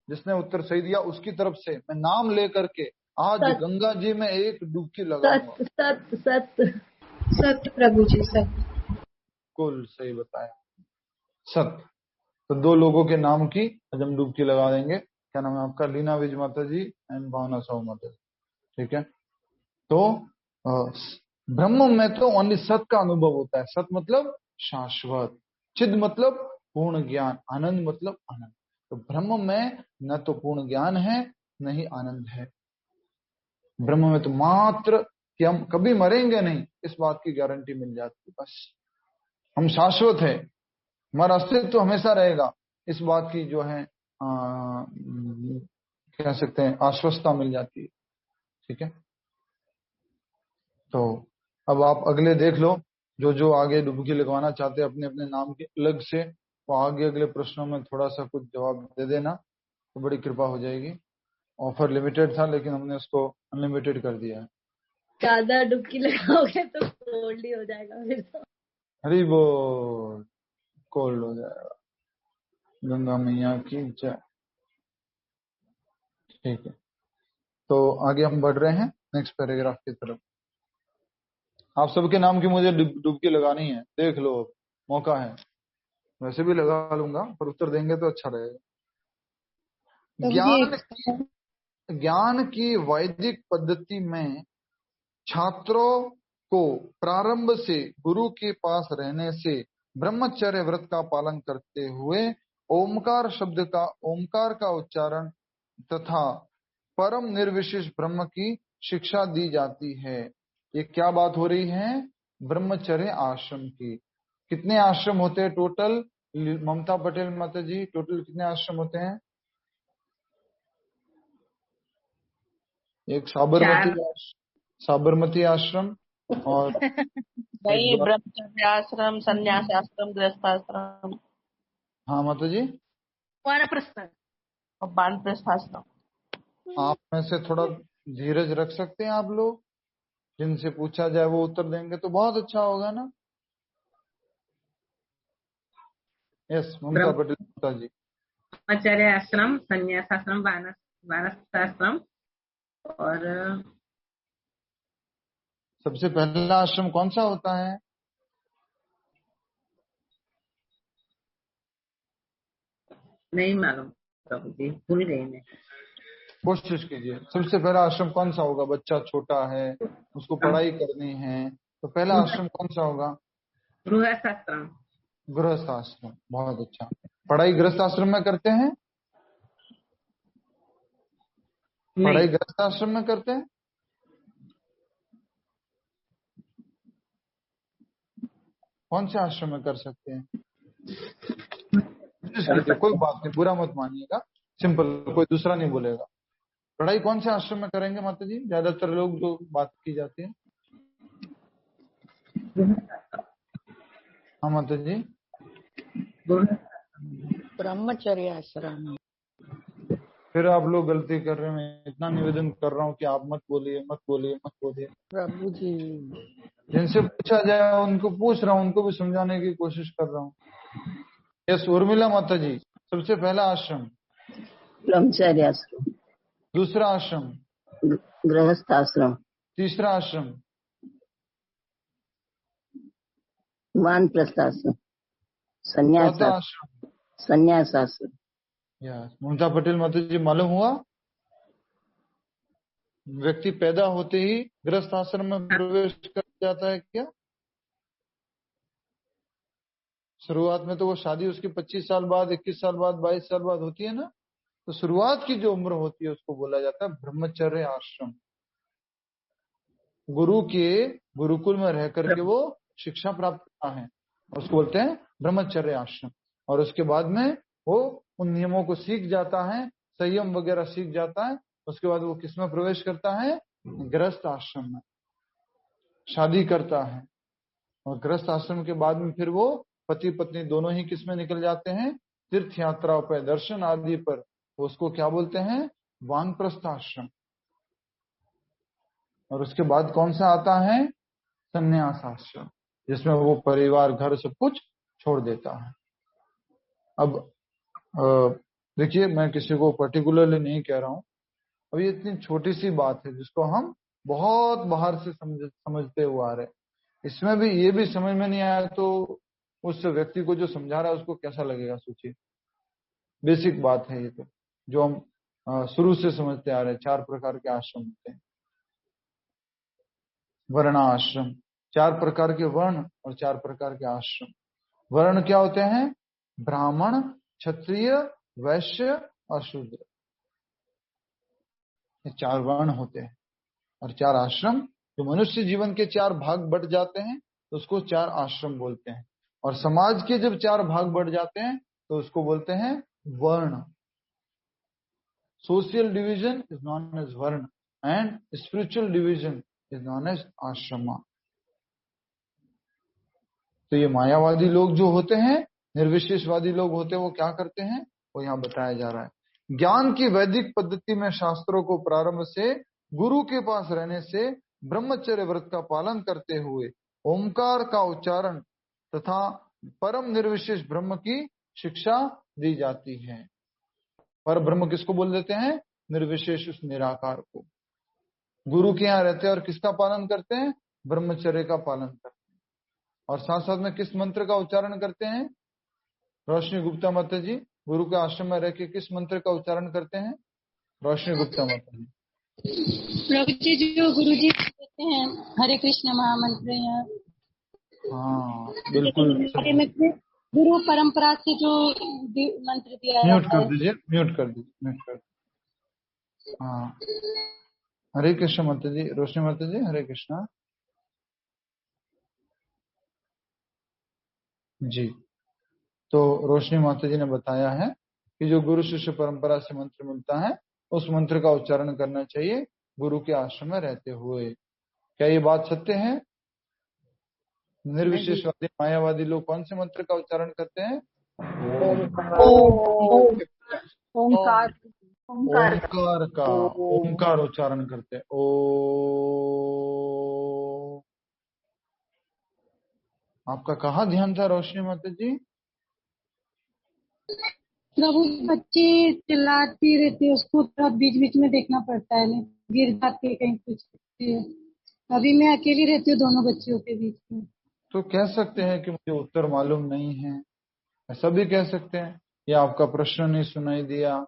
जिसने उत्तर सही दिया उसकी तरफ से मैं नाम लेकर के आज गंगा जी में एक डुबकी लगाऊंगा। सत्य सत्य सत्य प्रभु जी, सत्य। कुल सही बताया, सत्य। तो दो लोगों के नाम की आज हम डुबकी लगा देंगे। क्या नाम है आपका? लीना विज माता जी एंड भावना साहू माता जी, ठीक है। तो ब्रह्म में तो ओनली सत्य का अनुभव होता है। सत्य मतलब शाश्वत, चिद मतलब पूर्ण ज्ञान, आनंद मतलब आनंद। तो ब्रह्म में न तो पूर्ण ज्ञान है न ही आनंद है। ब्रह्म में तो मात्र कि हम कभी मरेंगे नहीं, इस बात की गारंटी मिल जाती है। बस हम शाश्वत है, हमारा अस्तित्व तो हमेशा रहेगा, इस बात की जो है कह सकते हैं आश्वस्ता मिल जाती है, ठीक है। तो अब आप अगले देख लो, जो आगे डुबकी लगवाना चाहते हैं अपने अपने नाम के अलग से, वो आगे अगले प्रश्नों में थोड़ा सा कुछ जवाब दे देना तो बड़ी कृपा हो जाएगी। ऑफर लिमिटेड था, लेकिन हमने उसको अनलिमिटेड कर दिया है। ज्यादा डुबकी लगाओगे तो कोल्ड ही हो जाएगा फिर तो। हरी बोल, कोल्ड हो जाएगा। गंगा मैया की जय। ठीक है, तो आगे हम बढ़ रहे हैं नेक्स्ट पैराग्राफ की तरफ। आप सबके नाम की मुझे डुबकी लगानी है, देख लो, अब मौका है। वैसे भी लगा लूंगा, पर उत्तर देंगे तो अच्छा रहेगा। ज्ञान की वैदिक पद्धति में छात्रों को प्रारंभ से गुरु के पास रहने से ब्रह्मचर्य व्रत का पालन करते हुए ओमकार का उच्चारण तथा परम निर्विशेष ब्रह्म की शिक्षा दी जाती है। ये क्या बात हो रही है? ब्रह्मचर्य आश्रम की। कितने आश्रम होते हैं टोटल? ममता पटेल माता जी, टोटल कितने आश्रम होते हैं? एक साबरमती आश्रम और वही ब्रह्मचर्य आश्रम, संन्यास आश्रम, गृहस्थाश्रम। हाँ माता जी, वानप्रस्थ और वानप्रस्थ आश्रम। आप में से थोड़ा धीरज रख सकते हैं आप लोग? जिनसे पूछा जाए वो उत्तर देंगे तो बहुत अच्छा होगा ना। यस, ममता पटेल माता जी। ब्रह्मचर्य आश्रम, संन्यास आश्रम, वानप्रस्थाश्रम और सबसे पहला आश्रम कौन सा होता है? नहीं मालूम प्रभु जी, भूल गई मैं। कोशिश कीजिए। सबसे पहला आश्रम कौन सा होगा? बच्चा छोटा है, उसको पढ़ाई करनी है, तो पहला आश्रम कौन सा होगा? गृहस्थाश्रम। गृहस्थ आश्रम, बहुत अच्छा। पढ़ाई गृहस्थ आश्रम में करते हैं? पढ़ाई गृहस्थ आश्रम में करते हैं? कौन से आश्रम में कर सकते हैं? कोई बात नहीं, बुरा मत मानिएगा, सिंपल, कोई दूसरा नहीं बोलेगा। पढ़ाई कौन से आश्रम में करेंगे माता जी? ज्यादातर लोग जो बात की जाती है। हाँ माता जी, ब्रह्मचर्य आश्रम। फिर आप लोग गलती कर रहे हैं। मैं इतना निवेदन कर रहा हूँ कि आप मत बोलिए, मत बोलिए, मत बोलिए। प्रभु जी, जिनसे पूछा जाए उनको पूछ रहा हूँ, उनको भी समझाने की कोशिश कर रहा हूँ। यस, उर्मिला माता जी, सबसे पहला आश्रम ब्रह्मचर्य आश्रम, दूसरा आश्रम गृहस्थ आश्रम, तीसरा आश्रम वानप्रस्थ आश्रम, संन्यास आश्रम, संन्यास आश्रम। यस, ममता पटेल माता जी, मालूम हुआ? व्यक्ति पैदा होते ही गृहस्थ आश्रम में प्रवेश कर जाता है क्या? शुरुआत में तो वो शादी उसकी 25 साल बाद, 21 साल बाद, 22 साल बाद होती है ना, तो शुरुआत की जो उम्र होती है उसको बोला जाता है ब्रह्मचर्य आश्रम। गुरु के गुरुकुल में रह करके वो शिक्षा प्राप्त करता है, उसको बोलते हैं ब्रह्मचर्य आश्रम। और उसके बाद में वो उन नियमों को सीख जाता है, संयम वगैरह सीख जाता है। उसके बाद वो किसमें प्रवेश करता है? गृहस्थ आश्रम में, शादी करता है। और गृहस्थ आश्रम के बाद में फिर वो पति पत्नी दोनों ही किसमें निकल जाते हैं? तीर्थ यात्राओं पर, दर्शन आदि पर। उसको क्या बोलते हैं? वानप्रस्थ आश्रम। और उसके बाद कौन सा आता है? संन्यास आश्रम, जिसमें वो परिवार, घर, सब कुछ छोड़ देता है। अब देखिए, मैं किसी को पर्टिकुलरली नहीं कह रहा हूं। अब ये इतनी छोटी सी बात है जिसको हम बहुत बाहर से समझते हुए आ रहे हैं। इसमें भी ये भी समझ में नहीं आया तो उस व्यक्ति को जो समझा रहा है उसको कैसा लगेगा, सोचिए। बेसिक बात है ये तो, जो हम शुरू से समझते आ रहे हैं। 4 प्रकार के आश्रम होते हैं। वर्ण आश्रम, 4 प्रकार के वर्ण और 4 प्रकार के आश्रम। वर्ण क्या होते हैं? ब्राह्मण, क्षत्रिय, वैश्य और शूद्र। ये 4 वर्ण होते हैं। और 4 आश्रम, जो मनुष्य जीवन के 4 भाग बढ़ जाते हैं तो उसको 4 आश्रम बोलते हैं। और समाज के जब 4 भाग बढ़ जाते हैं तो उसको बोलते हैं वर्ण। Social division is known as varna and spiritual division is known as ashrama. तो ये मायावादी लोग जो होते हैं, निर्विशेषवादी लोग होते हैं, वो क्या करते हैं वो यहाँ बताया जा रहा है। ज्ञान की वैदिक पद्धति में शास्त्रों को प्रारंभ से गुरु के पास रहने से ब्रह्मचर्य व्रत का पालन करते हुए ओमकार का उच्चारण तथा परम निर्विशेष ब्रह्म की शिक्षा दी जाती है। पर ब्रह्म किसको बोल देते हैं? निर्विशेष, उस निराकार को। गुरु के यहाँ रहते हैं और किसका पालन करते हैं? ब्रह्मचर्य का पालन करते हैं। और साथ साथ में किस मंत्र का उच्चारण करते हैं? रोशनी गुप्ता माता जी, गुरु के आश्रम में रह के किस मंत्र का उच्चारण करते हैं? रोशनी गुप्ता माता जी। प्रभु जी, जो गुरु जी कहते हैं हरे कृष्ण महामंत्र, यहाँ हाँ बिल्कुल, गुरु परंपरा से जो मंत्र दिया म्यूट कर दीजिए, म्यूट कर दीजिए, म्यूट कर दीजिए। हाँ, हरे कृष्ण माता जी, रोशनी माता जी, हरे कृष्णा जी। तो रोशनी माता जी ने बताया है कि जो गुरु शिष्य परंपरा से मंत्र मिलता है उस मंत्र का उच्चारण करना चाहिए गुरु के आश्रम में रहते हुए। क्या ये बात सत्य है? निर्विशेषवादी मायावादी लोग कौन से मंत्र का उच्चारण करते हैं? ओंकार ओंकार का ओंकार उच्चारण करते हैं। ओ आपका कहाँ ध्यान था रोशनी माता जी? प्रभु बच्चे चिल्लाती रहती है, उसको थोड़ा बीच बीच में देखना पड़ता है, गिर जाती है कहीं कुछ। अभी मैं अकेली रहती हूँ दोनों बच्चियों के बीच में। तो कह सकते हैं कि मुझे उत्तर मालूम नहीं है, ऐसा भी कह सकते हैं, या आपका प्रश्न नहीं सुनाई दिया।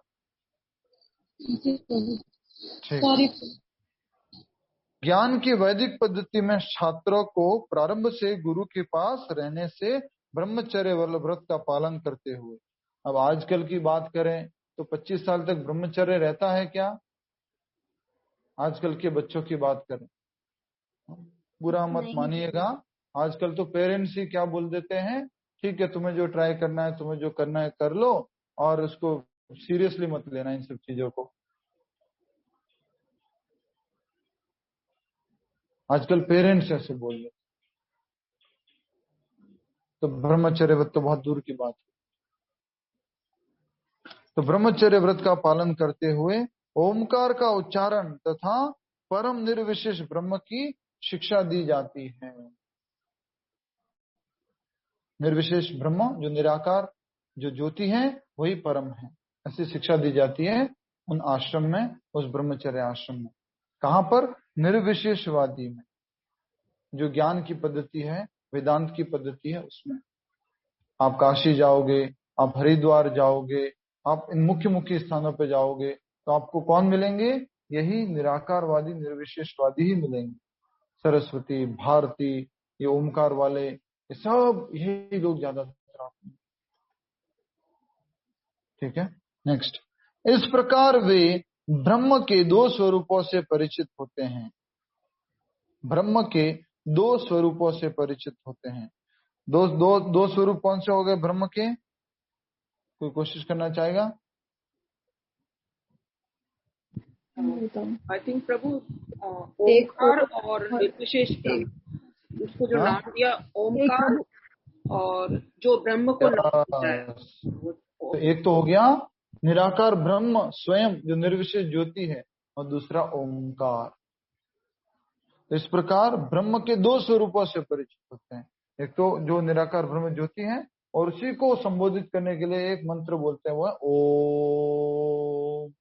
सॉरी। ज्ञान की वैदिक पद्धति में छात्रों को प्रारंभ से गुरु के पास रहने से ब्रह्मचर्य व्रत का पालन करते हुए, अब आजकल की बात करें तो 25 साल तक ब्रह्मचर्य रहता है क्या? आजकल के बच्चों की बात करें, बुरा मत मानिएगा, आजकल तो पेरेंट्स ही क्या बोल देते हैं, ठीक है तुम्हें जो ट्राई करना है, तुम्हें जो करना है कर लो, और उसको सीरियसली मत लेना इन सब चीजों को। आजकल पेरेंट्स ऐसे बोल रहे, तो ब्रह्मचर्य व्रत तो बहुत दूर की बात है। तो ब्रह्मचर्य व्रत का पालन करते हुए ओमकार का उच्चारण तथा परम निर्विशेष ब्रह्म की शिक्षा दी जाती है। निर्विशेष ब्रह्म जो निराकार जो ज्योति है वही परम है, ऐसी शिक्षा दी जाती है उन आश्रम में, उस ब्रह्मचर्य आश्रम में। कहां पर? निर्विशेषवादी में, जो ज्ञान की पद्धति है, वेदांत की पद्धति है, उसमें। आप काशी जाओगे, आप हरिद्वार जाओगे, आप इन मुख्य मुख्य स्थानों पर जाओगे तो आपको कौन मिलेंगे? यही निराकारवादी निर्विशेषवादी ही मिलेंगे। सरस्वती, भारती, ये ओमकार वाले, ये सब यही लोग ज्यादातर आते हैं। ठीक है, नेक्स्ट। इस प्रकार वे ब्रह्म के दो स्वरूपों से परिचित होते हैं। ब्रह्म के दो स्वरूपों से परिचित होते हैं। दो स्वरूप कौन से हो गए ब्रह्म के? कोई कोशिश करना चाहेगा? आई थिंक प्रभु ओंकार और निर्विशेष उसको जो नाम दिया ओंकार, और जो ब्रह्म को नाम दिया है, तो एक तो हो गया निराकार ब्रह्म स्वयं जो निर्विशेष ज्योति है, और दूसरा ओंकार। इस प्रकार ब्रह्म के दो स्वरूपों से परिचित होते हैं, एक तो जो निराकार ब्रह्म ज्योति है, और उसी को संबोधित करने के लिए एक मंत्र बोलते हैं, वो है ओम।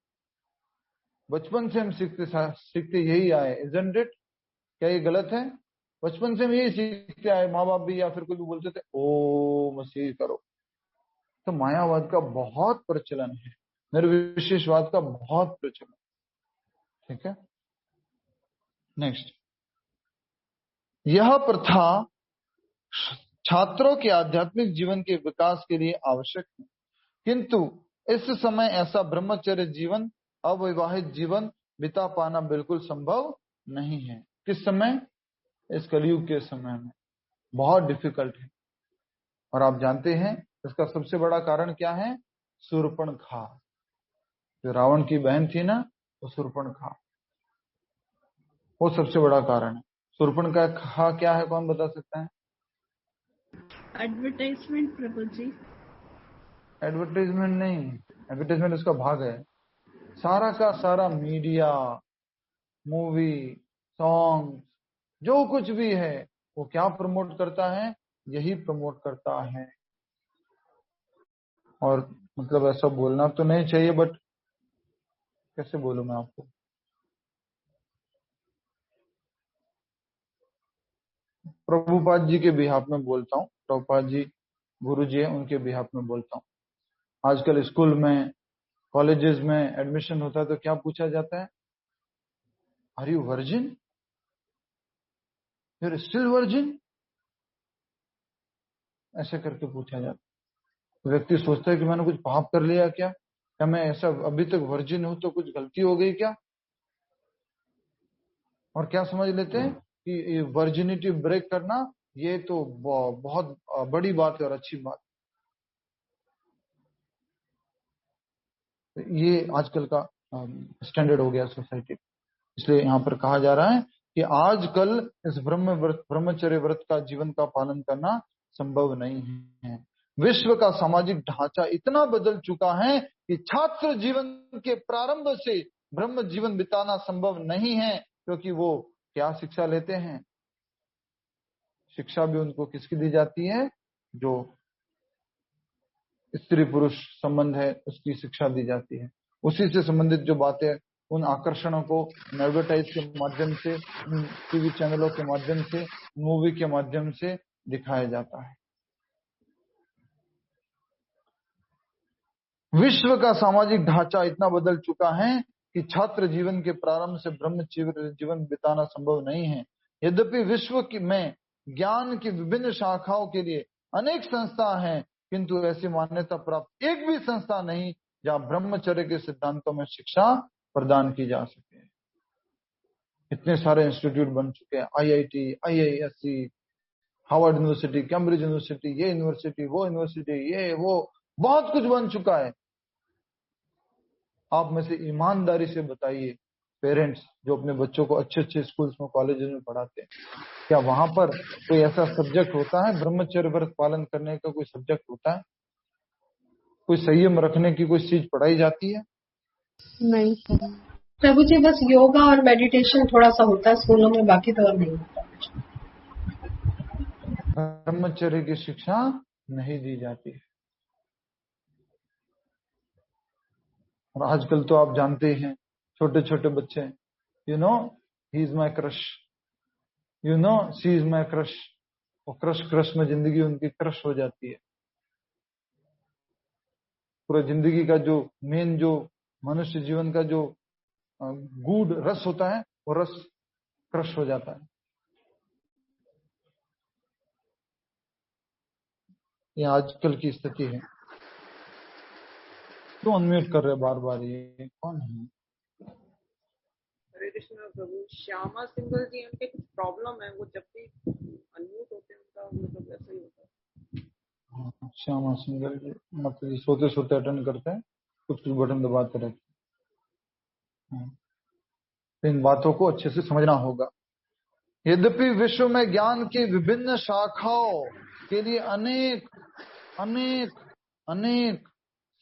बचपन से हम सीखते यही आए, इजंट इट? क्या ये गलत है? बचपन से हम यही सीखते आए, माँ बाप भी या फिर कोई भी बोलते थे ओम ऐसे करो। तो मायावाद का बहुत प्रचलन है, निर्विशेषवाद का बहुत प्रचलन। ठीक है, नेक्स्ट। यह प्रथा छात्रों के आध्यात्मिक जीवन के विकास के लिए आवश्यक है, किंतु इस समय ऐसा ब्रह्मचर्य जीवन, अविवाहित जीवन बिता पाना बिल्कुल संभव नहीं है। किस समय? इस कलयुग के समय में बहुत डिफिकल्ट है। और आप जानते हैं इसका सबसे बड़ा कारण क्या है? शूर्पणखा, जो रावण की बहन थी ना, वो शूर्पणखा, वो सबसे बड़ा कारण है। शूर्पणखा क्या है, कौन बता सकता है? एडवर्टाइजमेंट प्रभु जी। एडवर्टाइजमेंट नहीं, एडवर्टाइजमेंट उसका भाग है। सारा का सारा मीडिया, मूवी, सॉन्ग, जो कुछ भी है वो क्या प्रमोट करता है? यही प्रमोट करता है। और मतलब ऐसा बोलना तो नहीं चाहिए, बट कैसे बोलूं मैं आपको, प्रभुपाद जी के बिहाफ में बोलता हूँ, प्रभुपाद जी गुरु जी है, उनके बिहाफ में बोलता हूँ। आजकल स्कूल में, कॉलेजेस में एडमिशन होता है तो क्या पूछा जाता है? Are you virgin? You are still virgin? ऐसे करके पूछा जाता है। व्यक्ति सोचता है कि मैंने कुछ पाप कर लिया क्या, क्या मैं ऐसा अभी तक वर्जिन हूं तो कुछ गलती हो गई क्या? और क्या समझ लेते हैं कि वर्जिनिटी ब्रेक करना ये तो बहुत बड़ी बात है और अच्छी बात। ये आजकल का स्टैंडर्ड हो गया सोसाइटी। इसलिए यहाँ पर कहा जा रहा है कि आजकल इस ब्रह्मचर्य व्रत का जीवन का पालन करना संभव नहीं है। विश्व का सामाजिक ढांचा इतना बदल चुका है कि छात्र जीवन के प्रारंभ से ब्रह्म जीवन बिताना संभव नहीं है, क्योंकि वो क्या शिक्षा लेते हैं? शिक्षा भी उनको किसकी दी जाती है? जो स्त्री पुरुष संबंध है उसकी शिक्षा दी जाती है। उसी से संबंधित जो बातें, उन आकर्षणों को एडवर्टाइज के माध्यम से, टीवी चैनलों के माध्यम से, मूवी के माध्यम से दिखाया जाता है। विश्व का सामाजिक ढांचा इतना बदल चुका है कि छात्र जीवन के प्रारंभ से ब्रह्मचर्य जीवन बिताना संभव नहीं है। यद्यपि विश्व में ज्ञान की विभिन्न शाखाओं के लिए अनेक संस्था हैं, किंतु ऐसी मान्यता प्राप्त एक भी संस्था नहीं जहां ब्रह्मचर्य के सिद्धांतों में शिक्षा प्रदान की जा सके। इतने सारे इंस्टीट्यूट बन चुके हैं, IIT, IISc, Harvard university, Cambridge university, ये यूनिवर्सिटी, वो यूनिवर्सिटी, ये वो बहुत कुछ बन चुका है। आप में से ईमानदारी से बताइए, पेरेंट्स जो अपने बच्चों को अच्छे अच्छे स्कूल्स में, कॉलेजेस में पढ़ाते हैं, क्या वहां पर कोई ऐसा सब्जेक्ट होता है? ब्रह्मचर्य व्रत पालन करने का कोई सब्जेक्ट होता है? कोई संयम रखने की कोई चीज पढ़ाई जाती है? नहीं प्रभु जी, बस योगा और मेडिटेशन थोड़ा सा होता है स्कूलों में, बाकी तो और नहीं होता। ब्रह्मचर्य की शिक्षा नहीं दी जाती है। और आजकल तो आप जानते हैं, छोटे छोटे बच्चे, you know he is my crush, you know she is my crush, वो क्रश में जिंदगी उनकी क्रश हो जाती है। पूरा जिंदगी का जो मेन, जो मनुष्य जीवन का जो गूढ़ रस होता है, वो रस क्रश हो जाता है। ये आजकल की स्थिति है। तो अनम्यूट कर रहे बार बार, ये कौन है? हरे कृष्ण प्रभु। श्यामा सिंगल जी, उनके कुछ प्रॉब्लम है, वो जब भी अनम्यूट होते हैं उनका मतलब ऐसा ही होता है। श्यामा सिंगल जी मतलब सोते सोते अटेंड करते हैं, कुछ कुछ बटन दबाते रहते हैं। इन बातों को अच्छे से समझना होगा। यद्यपि विश्व में ज्ञान की विभिन्न शाखाओं के लिए अनेक अनेक अनेक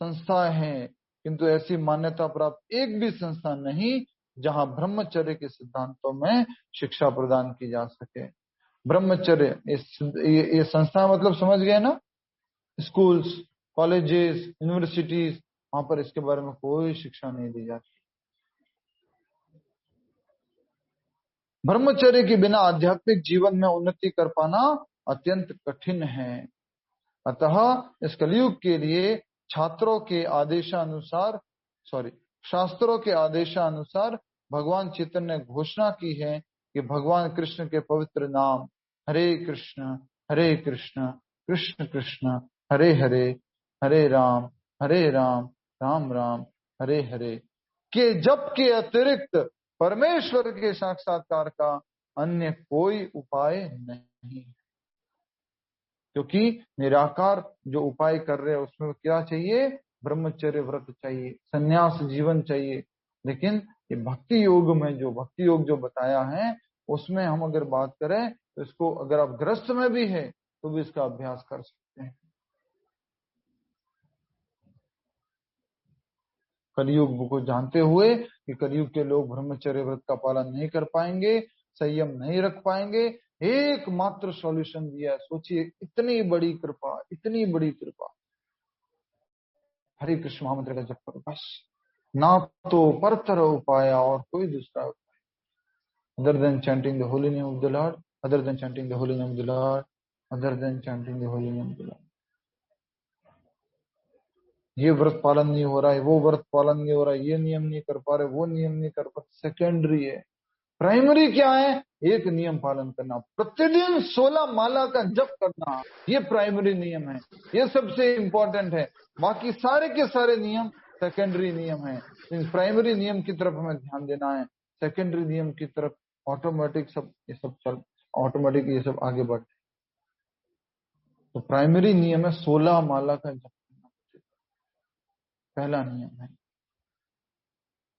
संस्थाएं हैं, किंतु ऐसी मान्यता प्राप्त एक भी संस्था नहीं जहां ब्रह्मचर्य के सिद्धांतों में शिक्षा प्रदान की जा सके। ब्रह्मचर्य ये संस्था मतलब समझ गए ना? स्कूल्स, कॉलेजेस, यूनिवर्सिटीज, वहां पर इसके बारे में कोई शिक्षा नहीं दी जाती। ब्रह्मचर्य के बिना आध्यात्मिक जीवन में उन्नति कर पाना अत्यंत कठिन है। अतः इस कलयुग के लिए शास्त्रों के आदेशानुसार भगवान चैतन्य ने घोषणा की है कि भगवान कृष्ण के पवित्र नाम हरे कृष्ण कृष्ण कृष्ण हरे हरे, हरे राम राम राम हरे हरे के जप के अतिरिक्त परमेश्वर के साक्षात्कार का अन्य कोई उपाय नहीं। क्योंकि निराकार जो उपाय कर रहे हैं उसमें क्या चाहिए? ब्रह्मचर्य व्रत चाहिए, संन्यास जीवन चाहिए। लेकिन ये भक्ति योग में जो भक्ति योग जो बताया है, उसमें हम अगर बात करें तो इसको अगर आप ग्रस्त में भी है तो भी इसका अभ्यास कर सकते हैं। कलयुग को जानते हुए कि कलयुग के लोग ब्रह्मचर्य व्रत का पालन नहीं कर पाएंगे, संयम नहीं रख पाएंगे, एकमात्र सॉल्यूशन दिया है। सोचिए, इतनी बड़ी कृपा, इतनी बड़ी कृपा। हरे कृष्ण महामंत्र का जप करो बस, ना तो परतर उपाय और कोई दूसरा उपाय other than chanting the holy name of the Lord, other than chanting the holy name of the Lord, other than chanting the holy name of the Lord. ये व्रत पालन नहीं हो रहा है, वो व्रत पालन नहीं हो रहा है, ये नियम नहीं कर पा रहे, वो नियम नहीं कर पा, सेकेंडरी है। प्राइमरी क्या है? एक नियम पालन करना, प्रतिदिन 16 माला का जप करना, ये प्राइमरी नियम है, ये सबसे इंपॉर्टेंट है। बाकी सारे के सारे नियम सेकेंडरी नियम है। प्राइमरी नियम की तरफ हमें ध्यान देना है, सेकेंडरी नियम की तरफ ऑटोमेटिक ऑटोमेटिक ये सब आगे बढ़ते। तो प्राइमरी नियम है 16 माला का जप करना, पहला नियम है।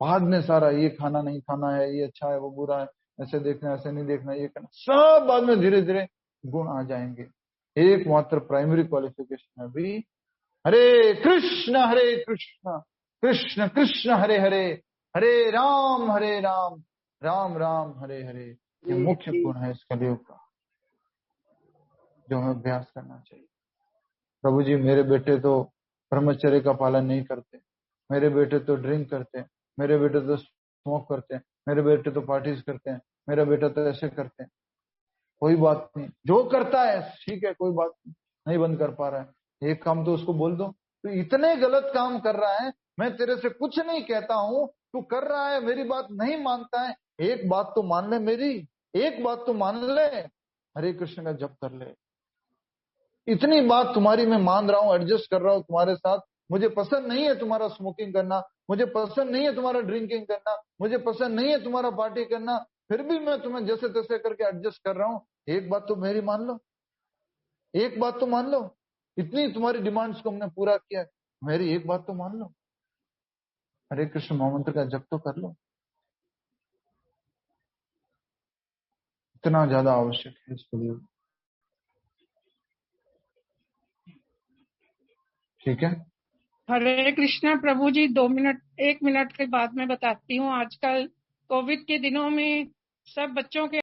बाद में सारा ये खाना नहीं खाना है, ये अच्छा है वो बुरा है, ऐसे देखना ऐसे नहीं देखना, ये करना, सब बाद में धीरे धीरे गुण आ जाएंगे। एकमात्र प्राइमरी क्वालिफिकेशन है भी हरे कृष्ण कृष्ण कृष्ण हरे हरे, हरे राम राम राम हरे हरे। ये मुख्य गुण है इस कलयुग का, जो हमें अभ्यास करना चाहिए। प्रभु जी मेरे बेटे तो ब्रह्मचर्य का पालन नहीं करते, मेरे बेटे तो ड्रिंक करते हैं, मेरे बेटे तो स्मोक करते हैं, मेरे बेटे तो पार्टीज करते हैं, मेरा बेटा तो ऐसे करते हैं। कोई बात नहीं, जो करता है ठीक है, कोई बात नहीं बंद कर पा रहा है, एक काम तो उसको बोल दो, तो इतने गलत काम कर रहा है, मैं तेरे से कुछ नहीं कहता हूं, तू कर रहा है, मेरी बात नहीं मानता है, एक बात तो मान ले मेरी, एक बात तो मान ले, हरे कृष्ण का जप कर ले। इतनी बात तुम्हारी मैं मान रहा हूं, एडजस्ट कर रहा हूं तुम्हारे साथ। मुझे पसंद नहीं है तुम्हारा स्मोकिंग करना, मुझे पसंद नहीं है तुम्हारा ड्रिंकिंग करना, मुझे पसंद नहीं है तुम्हारा पार्टी करना, फिर भी मैं तुम्हें जैसे तैसे करके एडजस्ट कर रहा हूं, एक बात तो मेरी मान लो, एक बात तो मान लो। इतनी तुम्हारी डिमांड्स को हमने पूरा किया, मेरी एक बात तो मान लो, हरे कृष्ण महामंत्र का जप तो कर लो। इतना ज्यादा आवश्यक है इसके लिए। ठीक है, हरे कृष्णा प्रभु जी। 1 मिनट के बाद में बताती हूँ। आजकल कोविड के दिनों में सब बच्चों के